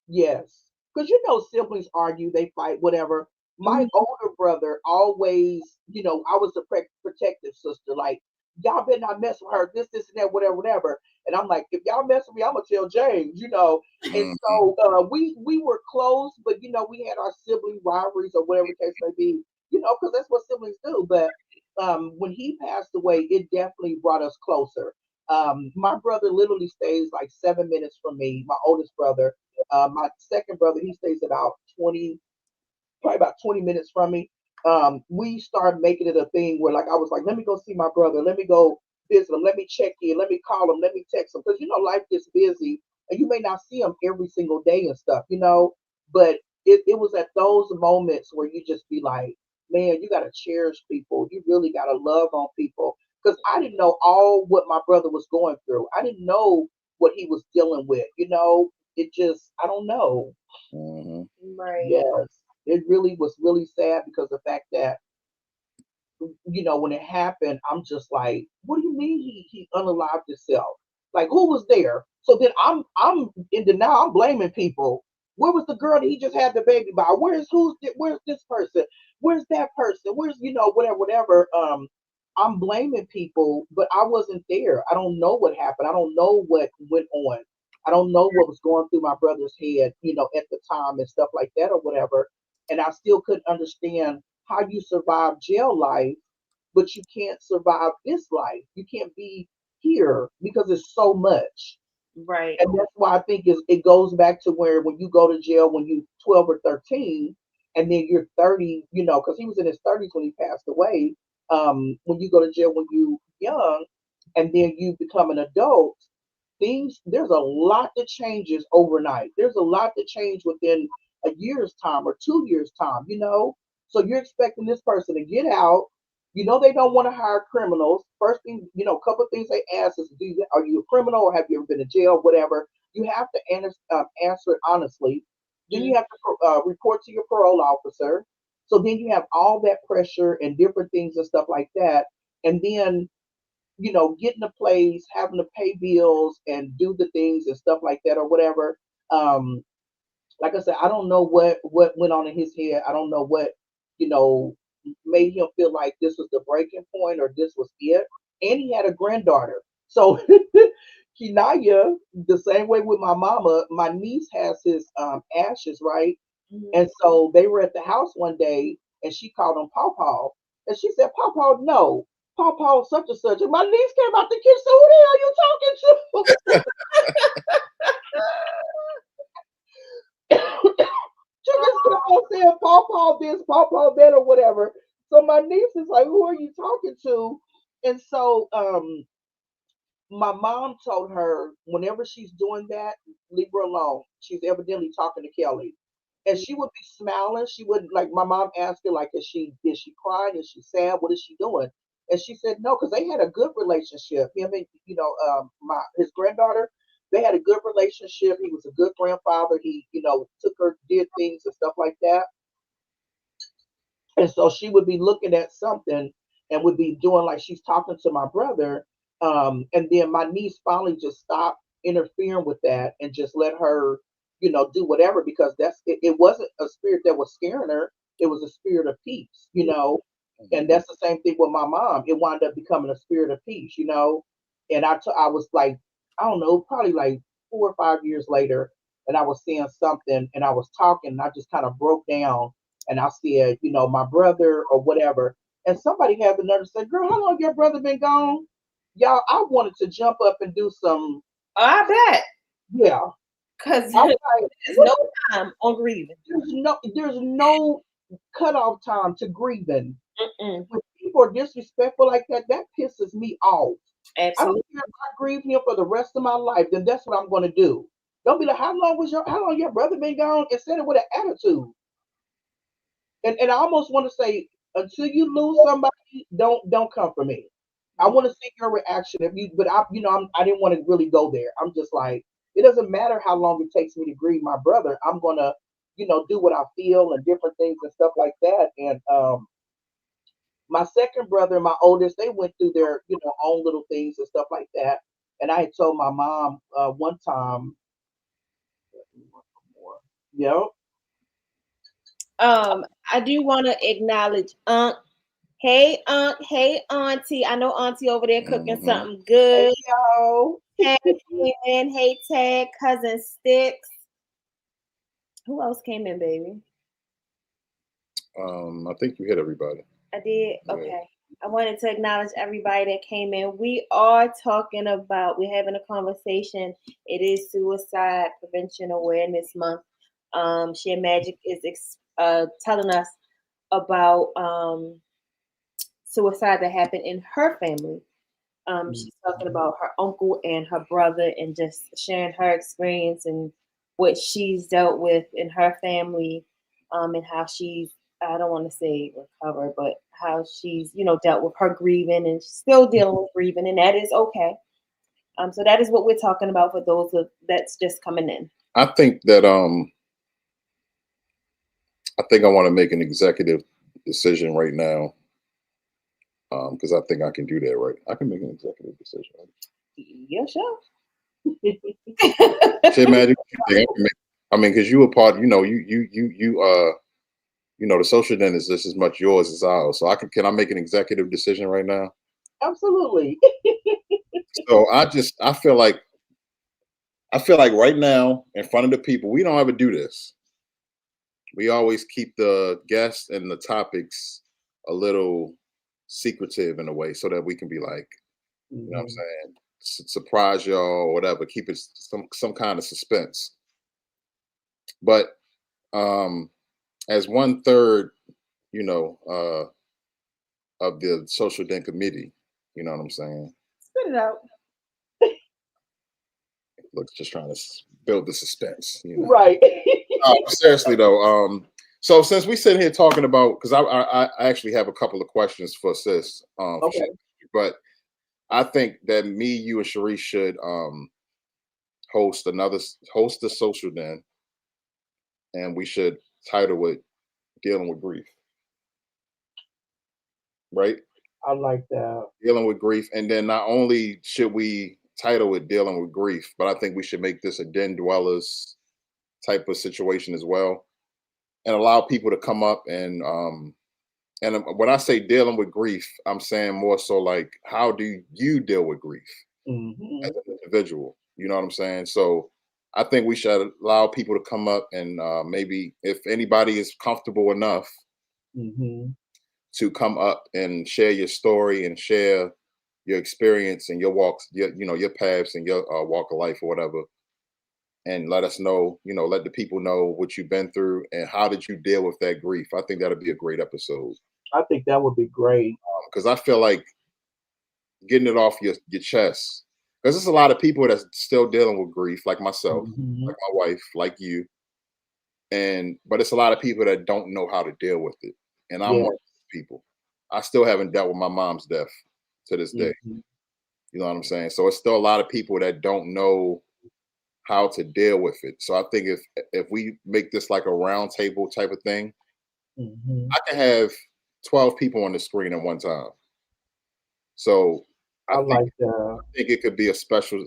Yes, because you know siblings argue, they fight, whatever. My Mhm. older brother always, you know, I was the protective sister. Like, y'all better not mess with her. This, and that, whatever, whatever. And I'm like, if y'all mess with me, I'm gonna tell James, you know. And Mm-hmm. so we were close, but you know, we had our sibling rivalries or whatever the case may be, you know, because that's what siblings do. But when he passed away, it definitely brought us closer. My brother literally stays like 7 minutes from me. My oldest brother. My second brother, he stays about 20, probably about 20 minutes from me. We started making it a thing where, like, I was like, let me go see my brother. Let me go visit him. Let me check in. Let me call him. Let me text him. Because, you know, life gets busy and you may not see him every single day and stuff, you know. But it was at those moments where you just be like, man, you got to cherish people. You really got to love on people. Because I didn't know all what my brother was going through. I didn't know what he was dealing with, you know. It just, I don't know. Mm-hmm. Right. Yes, it really was really sad because the fact that you know when it happened, I'm just like, what do you mean he unalived himself? Like who was there? So then I'm in denial. I'm blaming people. Where was the girl that he just had the baby by? Where's this person? Where's that person? Where's you know whatever whatever. I'm blaming people, but I wasn't there. I don't know what happened. I don't know what went on. I don't know what was going through my brother's head, you know, at the time and stuff like that or whatever. And I still couldn't understand how you survive jail life, but you can't survive this life. You can't be here because it's so much. Right. And that's why I think it goes back to where when you go to jail when you 12 or 13, and then you're 30, you know, because he was in his 30s when he passed away. When you go to jail when you young, and then you become an adult, things there's a lot that changes overnight. There's a lot that change within a year's time or 2 years time, you know. So you're expecting this person to get out. You know they don't want to hire criminals. First thing, you know, a couple of things they ask is, are you a criminal or have you ever been to jail? Whatever. You have to answer it honestly. Then Mm. you have to report to your parole officer. So then you have all that pressure and different things and stuff like that. And then you know, getting a place, having to pay bills and do the things and stuff like that or whatever. Um, like I said, I don't know what went on in his head. I don't know what, you know, made him feel like this was the breaking point or this was it. And he had a granddaughter. So Kinaya, the same way with my mama, my niece has his ashes, right? Mhm. And so they were at the house one day and she called him Paw Paw. And she said, Paw Paw, no. Paw Paw such and such. And my niece came out the kitchen, said, who the hell are you talking to? She just kept on saying Paw Paw this, Paw Paw that, or whatever. So my niece is like, who are you talking to? And so my mom told her whenever she's doing that, leave her alone. She's evidently talking to Kelly. And she would be smiling. She would like my mom asked her, like, is she crying? Is she sad? What is she doing? And she said no, because they had a good relationship. Him and you know, my his granddaughter, they had a good relationship. He was a good grandfather. He, you know, took her, did things and stuff like that. And so she would be looking at something and would be doing like she's talking to my brother. And then my niece finally just stopped interfering with that and just let her, do whatever, because it wasn't a spirit that was scaring her. It was a spirit of peace. And that's the same thing with my mom. It wound up becoming a spirit of peace. And I was like, I don't know, probably like 4 or 5 years later, and I was saying something and I was talking and I just kind of broke down and I said, my brother or whatever. And somebody had the nerve to say, girl, how long your brother been gone? Y'all, I wanted to jump up and do some. Oh, I bet. Yeah. Because there's no time on grieving. There's no cutoff time to grieving. Mm-mm. When people are disrespectful like that, that pisses me off. Absolutely. I don't care if I grieve him for the rest of my life, then that's what I'm going to do. Don't be like, how long your brother been gone? And said it with an attitude. And I almost want to say, until you lose somebody, don't come for me. I want to see your reaction. But I didn't want to really go there. I'm just like, it doesn't matter how long it takes me to grieve my brother. I'm gonna, do what I feel and different things and stuff like that. And my second brother and my oldest, they went through their, own little things and stuff like that. And I had told my mom one time, yep. I do want to acknowledge Aunt. Hey, Aunt. Hey, Auntie. I know Auntie over there cooking something good. Hey, yo. Hey, man. Hey, Tag. Cousin Sticks. Who else came in, baby? I think you hit everybody. I did? Okay. I wanted to acknowledge everybody that came in. We're having a conversation. It is Suicide Prevention Awareness Month. Share Magic is telling us about suicide that happened in her family. She's talking about her uncle and her brother and just sharing her experience and what she's dealt with in her family, and how she's, I don't want to say recovered, but how she's, dealt with her grieving and still dealing with grieving, and that is okay. So that is what we're talking about for those that's just coming in. I think that I want to make an executive decision right now, because I think I can do that, right? I can make an executive decision. Yeah, sure. Share Magic. I mean, because you were part, the social den is just as much yours as ours. So can I make an executive decision right now? Absolutely. So I feel like right now in front of the people, we don't ever do this. We always keep the guests and the topics a little secretive in a way so that we can be like, you know what I'm saying, surprise y'all or whatever, keep it some kind of suspense. But as 1/3, of the social den committee, you know what I'm saying? Spit it out. Look, just trying to build the suspense, Right. Seriously though, so since we sitting here talking about, because I actually have a couple of questions for sis, Okay. but I think that me, you, and Sharice should host the social den, and we should title it "Dealing with Grief." Right? I like that. Dealing with grief, and then not only should we title it "Dealing with Grief," but I think we should make this a den dwellers type of situation as well, and allow people to come up and when I say dealing with grief, I'm saying more so like, how do you deal with grief as an individual? You know what I'm saying? So I think we should allow people to come up and maybe if anybody is comfortable enough to come up and share your story and share your experience and your walks, your paths and your walk of life or whatever. And let us know, let the people know what you've been through and how did you deal with that grief. I think that'll be a great episode. I think that would be great. Because I feel like getting it off your chest, because there's a lot of people that's still dealing with grief, like myself, like my wife, like you. But it's a lot of people that don't know how to deal with it. And I'm one of those people. I still haven't dealt with my mom's death to this day. You know what I'm saying? So it's still a lot of people that don't know how to deal with it. So I think if we make this like a round table type of thing, I can have 12 people on the screen at one time. So I like that. I think it could be a special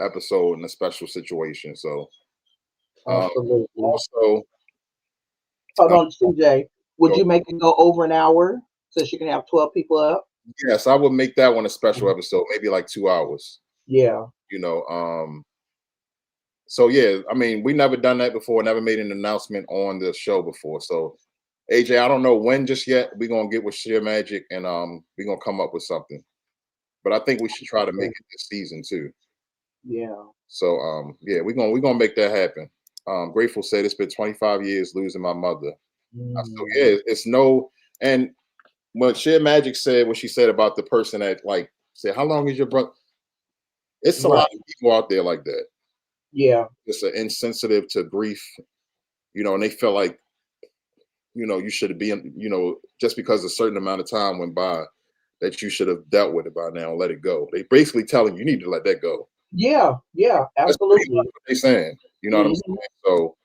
episode in a special situation. So Absolutely. also, hold on, CJ. Would you make it go over an hour so she can have 12 people up? Yes, I would make that one a special episode, maybe like 2 hours. Yeah. You know, so yeah, I mean, we never done that before, never made an announcement on the show before. So AJ, I don't know when just yet. We're gonna get with Sheer Magic and we're gonna come up with something. But I think we should try to make it this season too. Yeah. So yeah, we're gonna make that happen. Grateful said it's been 25 years losing my mother. So yeah, it's no, and what Sheer Magic said, what she said about the person that like said, how long is your brother? It's a lot of people out there like that. Yeah. Just insensitive to grief, you know, and they feel like, you know, you should be, you know, just because a certain amount of time went by, that you should have dealt with it by now and let it go. They basically telling you need to let that go. Yeah, yeah, absolutely. That's what they're saying. You know what I'm saying? So,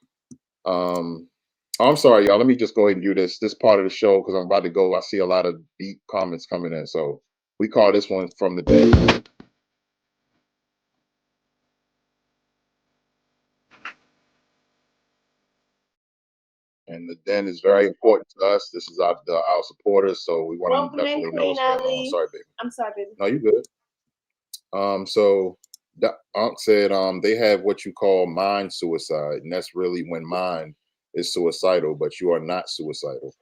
I'm sorry, y'all. Let me just go ahead and do this part of the show because I'm about to go. I see a lot of deep comments coming in. So we call this one From the Dead. And the den is very important to us. This is our supporters, so we want to definitely know what's going on. Sorry, baby. I'm sorry, baby. No, you good. So the Unc said they have what you call mind suicide, and that's really when mind is suicidal, but you are not suicidal.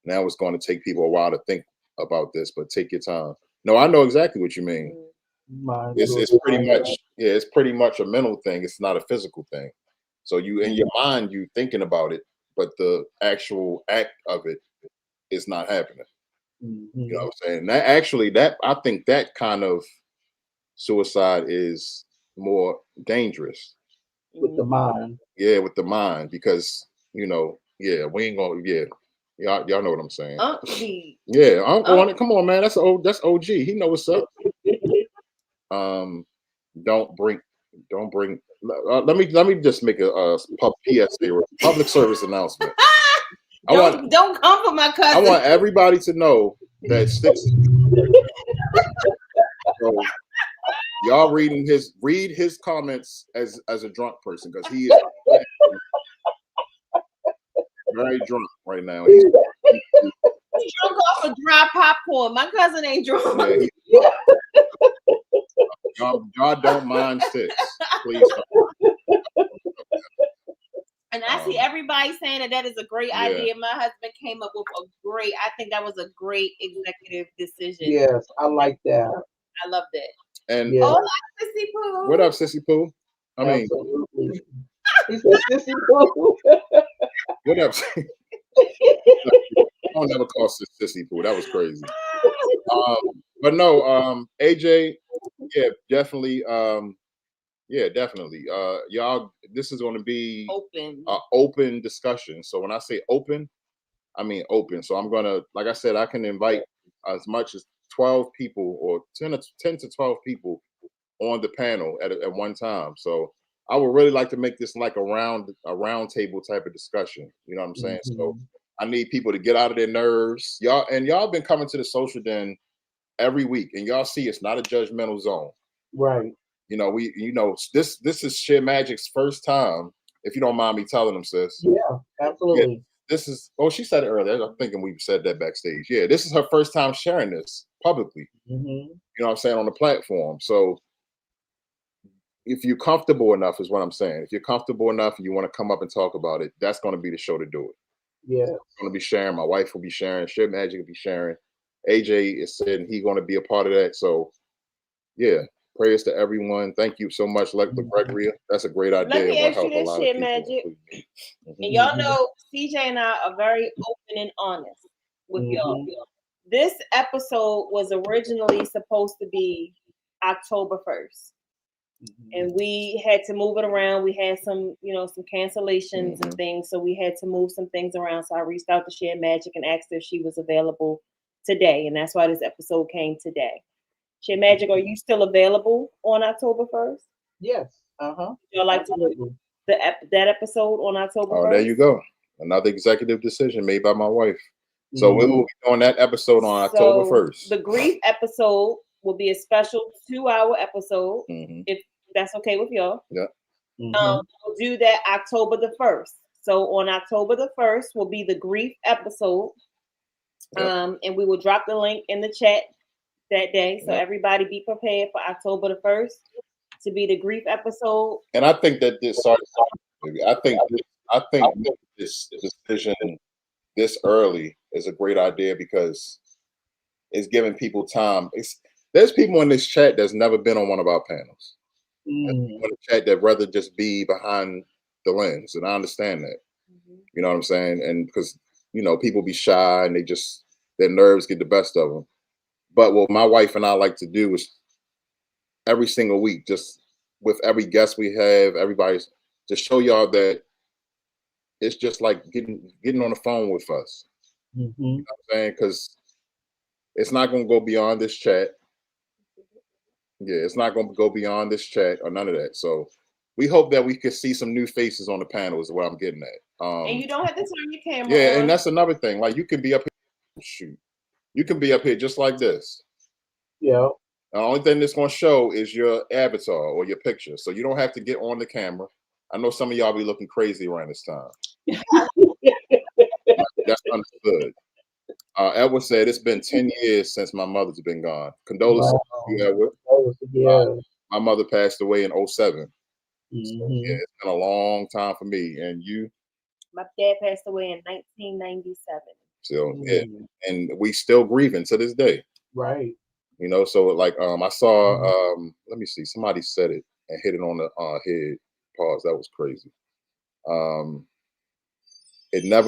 Now it's going to take people a while to think about this, but take your time. No, I know exactly what you mean. It's pretty much, yeah, it's pretty much a mental thing. It's not a physical thing. So you in your mind, you thinking about it, but the actual act of it is not happening. You know what I'm saying? That I think that kind of suicide is more dangerous with the mind. Yeah, with the mind, because you know, yeah, we ain't gonna, yeah, y'all know what I'm saying. Yeah, Uncle, come on, man, that's OG. He know what's up. Don't bring. Let me just make a PSA, public service announcement. Don't come for my cousin. I want everybody to know that so, y'all read his comments as a drunk person, because he is very drunk right now. He's drunk off of dry popcorn. My cousin ain't drunk. Yeah, y'all don't mind sticks, please. And I see everybody saying that is a great idea. My husband came up with I think that was a great executive decision. Yes, I like that. I love that. And Sissy Pooh. What up, Sissy Pooh? I mean, he said Sissy Pooh. What up? I'll never call Sissy Pooh. That was crazy. But no, AJ, yeah, definitely. Yeah, definitely. Y'all, this is going to be open discussion. So when I say open, I mean open. So I'm gonna, like I said, I can invite as much as 12 people or 10 to 12 people on the panel at one time. So I would really like to make this like a round table type of discussion. You know what I'm saying? So I need people to get out of their nerves. Y'all been coming to the Social Den every week, and y'all see it's not a judgmental zone. Right. You know, this is Sheer Magic's first time, if you don't mind me telling them, sis. Yeah, absolutely. Yeah, this is, she said it earlier. I'm thinking we said that backstage. Yeah, this is her first time sharing this publicly. You know what I'm saying, on the platform. So if you're comfortable enough, is what I'm saying. If you're comfortable enough and you want to come up and talk about it, that's going to be the show to do it. Yeah. I'm going to be sharing. My wife will be sharing. Sheer Magic will be sharing. AJ is saying he's going to be a part of that. So yeah. Prayers to everyone. Thank you so much, Gregory. That's a great idea. Let me ask you this, Sheer Magic. And y'all know CJ and I are very open and honest with y'all. This episode was originally supposed to be October 1st. And we had to move it around. We had some cancellations and things. So we had to move some things around. So I reached out to Sheer Magic and asked her if she was available today. And that's why this episode came today. Sheer Magic, are you still available on October 1st? Yes. Y'all like to do that episode on October 1st? Oh, there you go. Another executive decision made by my wife. So we will be doing that episode on October 1st. The grief episode will be a special 2-hour episode. If that's okay with y'all. Yeah. We'll do that October the 1st. So on October the 1st will be the grief episode. And we will drop the link in the chat that day. So everybody be prepared for October the 1st to be the grief episode. And I think that this this decision this early is a great idea because it's giving people time. There's people in this chat that's never been on one of our panels. In the chat that rather just be behind the lens, and I understand that. You know what I'm saying? And because people be shy and their nerves get the best of them. But what my wife and I like to do is every single week, just with every guest we have, everybody's to show y'all that it's just like getting on the phone with us. You know what I'm saying? Because it's not going to go beyond this chat. Yeah, it's not going to go beyond this chat or none of that. So we hope that we could see some new faces on the panel is what I'm getting at. And you don't have to turn your camera on. on. And that's another thing. Like you can be up here, shoot. You can be up here just like this. Yeah. The only thing that's going to show is your avatar or your picture. So you don't have to get on the camera. I know some of y'all be looking crazy around this time. That's understood. Edward said it's been 10 years since my mother's been gone. Condolences to you, Edward. My mother passed away in 2007. So, yeah, it's been a long time for me. And you? My dad passed away in 1997. So yeah, and we still grieving to this day. Right. So like I saw let me see, somebody said it and hit it on the head. Pause. That was crazy.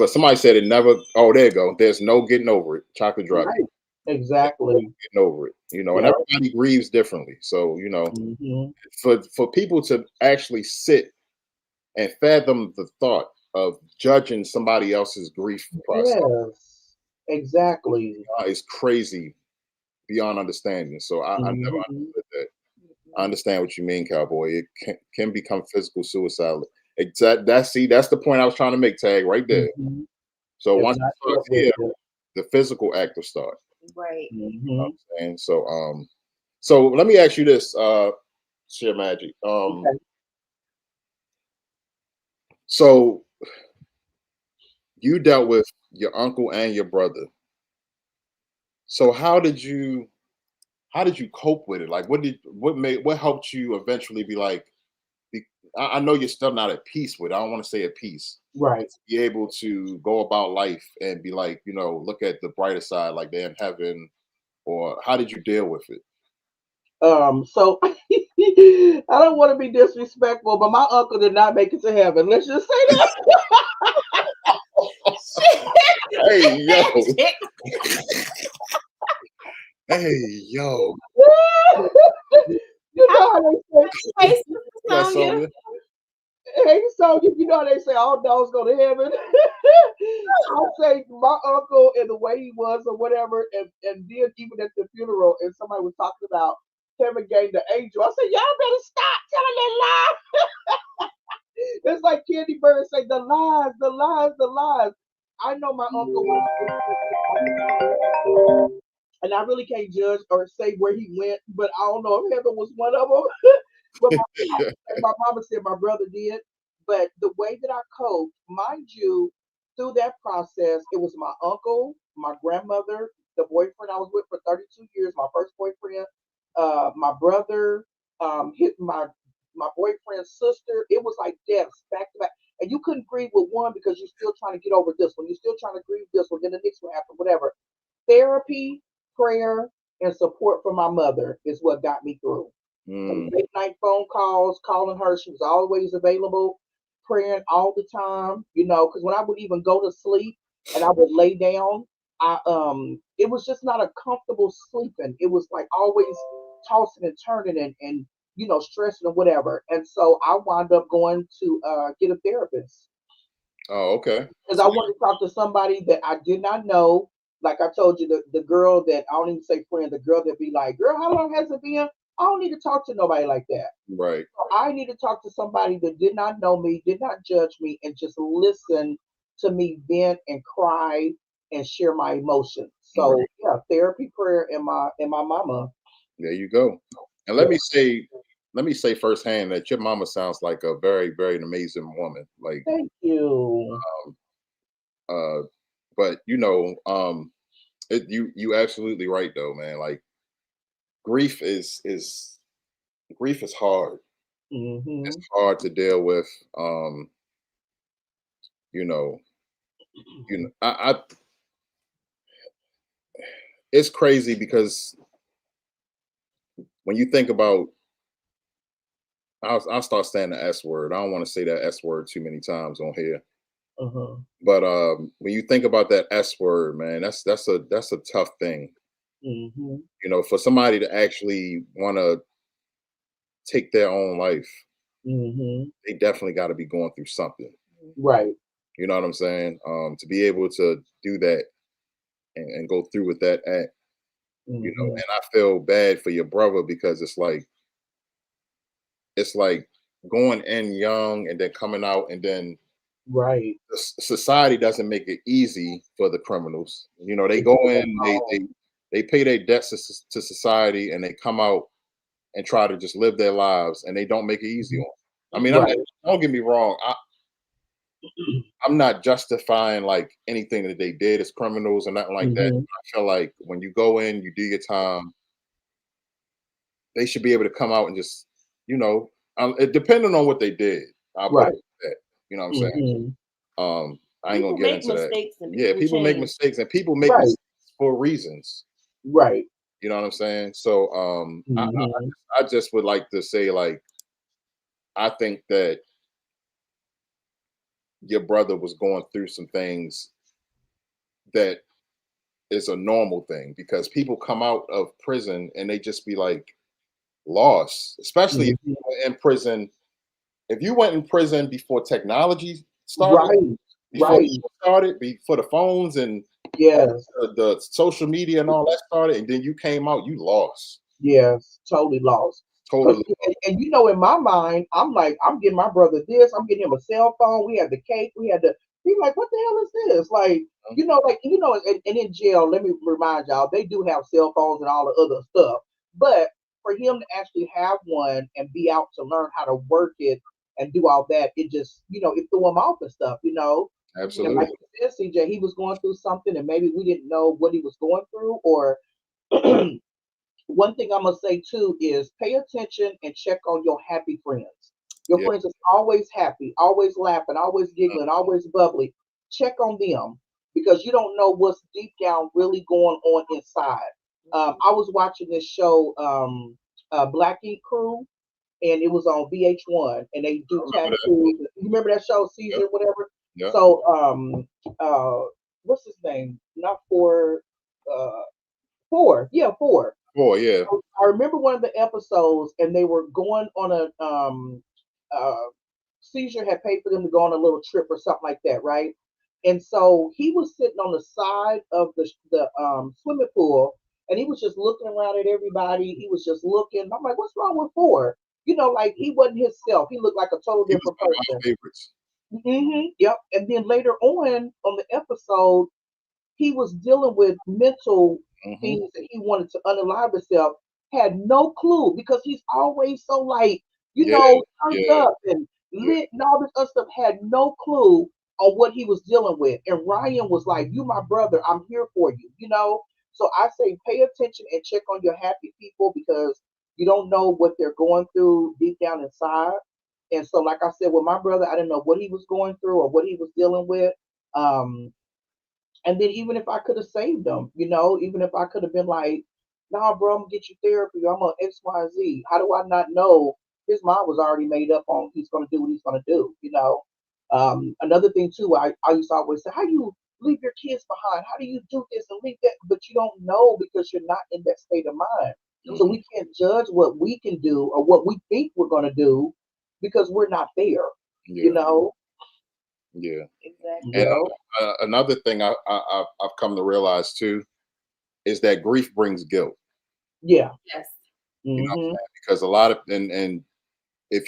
Somebody said it never. Oh, there you go. There's no getting over it. Chocolate drop. Right. Exactly. Getting over it. And everybody grieves differently. So, for people to actually sit and fathom the thought of judging somebody else's grief process. Yes, exactly. It's crazy beyond understanding. So I never understood that. I understand what you mean, Cowboy. It can become physical suicide. That's the point I was trying to make, Tag, right there. So once you start here, the physical act will start. Right. You know what I'm saying? So let me ask you this, Sheer Magic. So you dealt with your uncle and your brother. So how did you cope with it? Like what helped you eventually be like, I know you're still not at peace with it. I don't want to say at peace. Right. To be able to go about life and be like, look at the brighter side, like they're in heaven, or how did you deal with it? So I don't want to be disrespectful, but my uncle did not make it to heaven. Let's just say that. Hey, yo. Hey, yo. You know how they say, Sonya. Hey, Sonya, you know how they say all dogs go to heaven? I'll say my uncle and the way he was or whatever, and then even at the funeral, and somebody was talking about Kevin gained the angel. I said, y'all better stop telling that lie. It's like Candy Bird say, the lies, the lies, the lies. I know my uncle was, and I really can't judge or say where he went, but I don't know if heaven was one of them. But my mama said my brother did. But the way that I coped, mind you, through that process, it was my uncle, my grandmother, the boyfriend I was with for 32 years, my first boyfriend, my brother, hit my boyfriend's sister. It was like deaths back to back. And you couldn't grieve with one because you're still trying to get over this one. You're still trying to grieve this one. Then the next one happened, whatever. Therapy, prayer, and support from my mother is what got me through. Late night phone calls, calling her. She was always available, praying all the time, because when I would even go to sleep and I would lay down, it was just not a comfortable sleeping. It was like always tossing and turning and stressing or whatever. And so I wound up going to get a therapist. Oh, okay. Because I wanted to talk to somebody that I did not know. Like I told you, the girl that, I don't even say friend, the girl that be like, girl, how long has it been? I don't need to talk to nobody like that. Right. So I need to talk to somebody that did not know me, did not judge me, and just listen to me vent and cry and share my emotions. So yeah, therapy, prayer, and my mama. There you go. And let me say firsthand that your mama sounds like a very, very amazing woman. Like, Thank you. But you absolutely right though, man. Like, grief is hard. It's hard to deal with. You know, I it's crazy because when you think about, I'll start saying the S word. I don't want to say that S word too many times on here. But when you think about that S word, man, that's a tough thing. For somebody to actually want to take their own life, they definitely got to be going through something. Right. You know what I'm saying? To be able to do that and go through with that act, and I feel bad for your brother because it's like going in young and then coming out, and then right. Society doesn't make it easy for the criminals. They go in, they pay their debts to society, and they come out and try to just live their lives, and they don't make it easy on them. I mean, don't get me wrong. I'm not justifying like anything that they did as criminals or nothing like that. I feel like when you go in, you do your time, they should be able to come out and just, depending on what they did. I'll put it like that. You know what I'm saying? I ain't gonna get into that. Yeah, people make mistakes, and people make mistakes for reasons. Right. You know what I'm saying? So I just would like to say, like, I think that your brother was going through some things that is a normal thing, because people come out of prison and they just be like lost, especially if you were in prison. If you went in prison before technology started, before the phones and the social media and all that started, and then you came out, you lost. Yes, totally lost. Totally. And in my mind, I'm like, I'm getting my brother this, I'm getting him a cell phone. We had the cake, we had the. He's like, what the hell is this? Like, and in jail, let me remind y'all, they do have cell phones and all the other stuff. But for him to actually have one and be out to learn how to work it and do all that, it just, it threw him off and stuff, Absolutely. And like you said, CJ, he was going through something and maybe we didn't know what he was going through. Or one thing I'm going to say too is pay attention and check on your happy friends. Your friends is always happy, always laughing, always giggling, always bubbly. Check on them, because you don't know what's deep down really going on inside. I was watching this show, Black Ink Crew, and it was on VH1, and they do tattoos. You remember that show, Caesar, whatever? Yep. So, what's his name? Not Four. Yeah, Four. Oh, yeah. So I remember one of the episodes, and they were going on a Caesar had paid for them to go on a little trip or something like that, right? And so he was sitting on the side of the swimming pool, and he was just looking around at everybody. He was just looking. I'm like, what's wrong with Four? Like he wasn't himself. He looked like a total different person. Yep. And then later on the episode, he was dealing with mental things that he wanted to unalive himself. Had no clue, because he's always so like, turned up and lit and all this other stuff. Had no clue on what he was dealing with. And Ryan was like, "You my brother, I'm here for you." So I say pay attention and check on your happy people, because you don't know what they're going through deep down inside. And so, like I said, with my brother, I didn't know what he was going through or what he was dealing with. And then even if I could have saved him, even if I could have been like, "Nah, bro, I'm gonna get you therapy. I'm on X, Y, Z." How do I not know his mind was already made up on he's gonna do what he's gonna do? Another thing too, I used to always say, how do you leave your kids behind? How do you do this and leave that? But you don't know, because you're not in that state of mind. So we can't judge what we can do or what we think we're gonna do, because we're not there. Yeah. Exactly. And another thing I've come to realize too is that grief brings guilt. Yeah. Yes. Because a lot of and if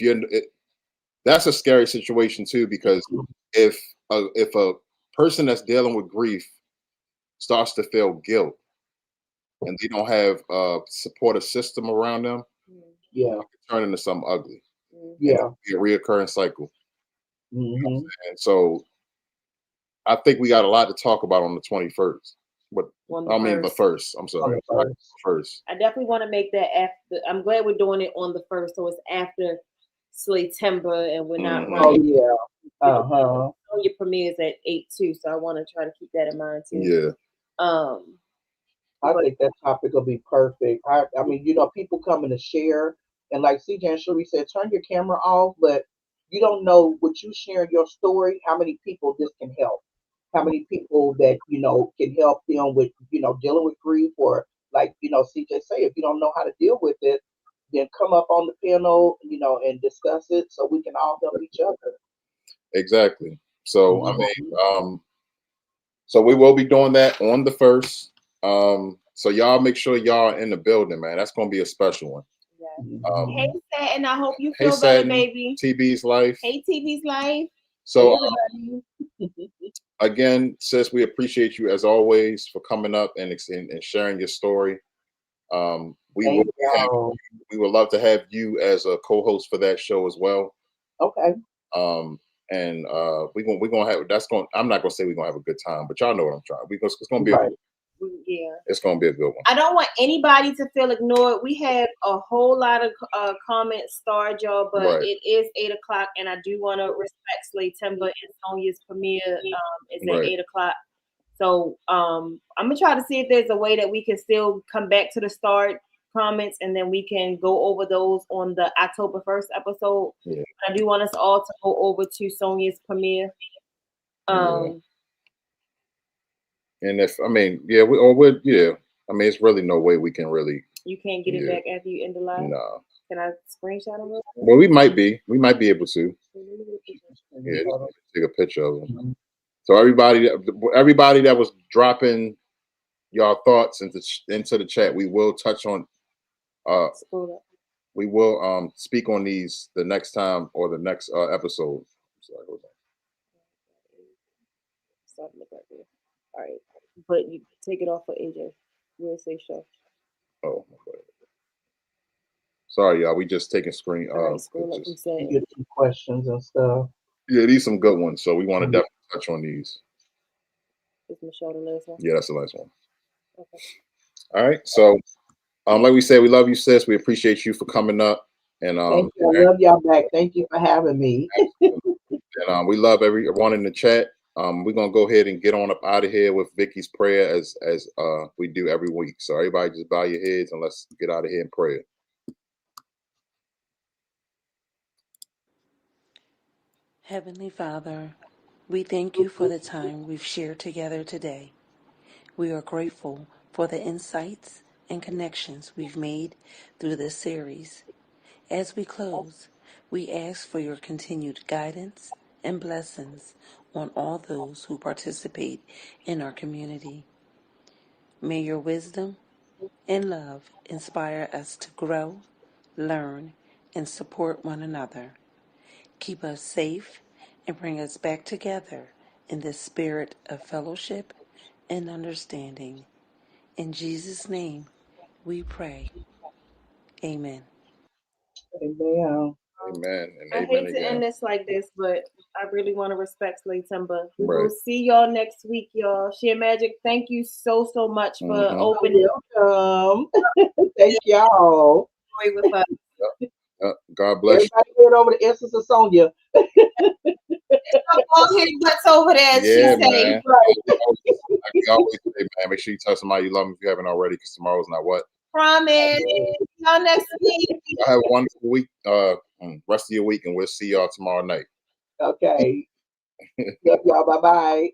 that's a scary situation too, because if a person that's dealing with grief starts to feel guilt, and they don't have a supportive system around them, Yeah. it can turn into something ugly. Yeah. A reoccurring cycle. Mm-hmm. You know what I'm saying? So I think we got a lot to talk about on the 21st. But the first. I'm sorry. First. I definitely want to make that after. I'm glad we're doing it on the 1st, so it's after Slaytember, and we're not running. Oh yeah. Your premieres at 8 too, so I want to try to keep that in mind too. Yeah. I think that topic will be perfect. I mean, people coming to share, and like CJ and Shuri said, turn your camera off, but you don't know what you share your story, how many people this can help, how many people that can help them with dealing with grief, or like CJ say, if you don't know how to deal with it, then come up on the panel, and discuss it so we can all help each other. Exactly. So I mean, so we will be doing that on the 1st. So y'all make sure y'all are in the building, man. That's gonna be a special one. Yeah. Hey Satin, I hope you feel better, baby. TB's Life. Hey TB's Life. So again, sis, we appreciate you as always for coming up and sharing your story. We would love to have you as a co-host for that show as well. Okay. And we're gonna have I'm not gonna say we're gonna have a good time, but y'all know what I'm trying. It's gonna be it's gonna be a good one. I don't want anybody to feel ignored. We had a whole lot of comments starred, y'all, but it is 8 o'clock, and I do want to respect Slaytember and Sonia's premiere is at 8 o'clock. So I'm gonna try to see if there's a way that we can still come back to the start comments, and then we can go over those on the October 1st episode. Yeah. I do want us all to go over to Sonia's premiere. And if I mean, it's really no way we can really. You can't get it back after you end the live. No. Can I screenshot them? Well, we might be able to. Yeah, take a picture of them. So everybody that was dropping y'all thoughts into the chat, we will touch on. We will speak on these the next time or the next episode. Sorry, hold on. Start look right there. All right, but you take it off for AJ. We'll say show. Oh, okay. Sorry, y'all. We just taking screen. You get some questions and stuff. Yeah, these some good ones. So we want to definitely touch on these. Is Michelle the last one? Yeah, that's the last one. Okay. All right. So, like we said, we love you, sis. We appreciate you for coming up. And thank you. I love y'all back. Thank you for having me. And we love everyone in the chat. We're gonna go ahead and get on up out of here with Vicky's prayer as we do every week. So everybody just bow your heads and let's get out of here in prayer. Heavenly Father, we thank you for the time we've shared together today. We are grateful for the insights and connections we've made through this series. As we close, we ask for your continued guidance and blessings on all those who participate in our community. May your wisdom and love inspire us to grow, learn, and support one another. Keep us safe and bring us back together in the spirit of fellowship and understanding. In Jesus' name, we pray. Amen. Amen. Amen. And I amen hate to end this like this, but I really want to respect Slaytember. We Right. will see y'all next week, y'all. Sheer Magic, thank you so much for opening. Welcome. Thank y'all. With us. God bless Everybody you. Head over to Essence of Sonia. All his butts over there, yeah, she man. say. Like we always say, man, make sure you tell somebody you love them if you haven't already, because tomorrow's not what? Promise. Y'all next week. I have a wonderful week, rest of your week, and we'll see y'all tomorrow night. Okay. Love y'all. Bye-bye.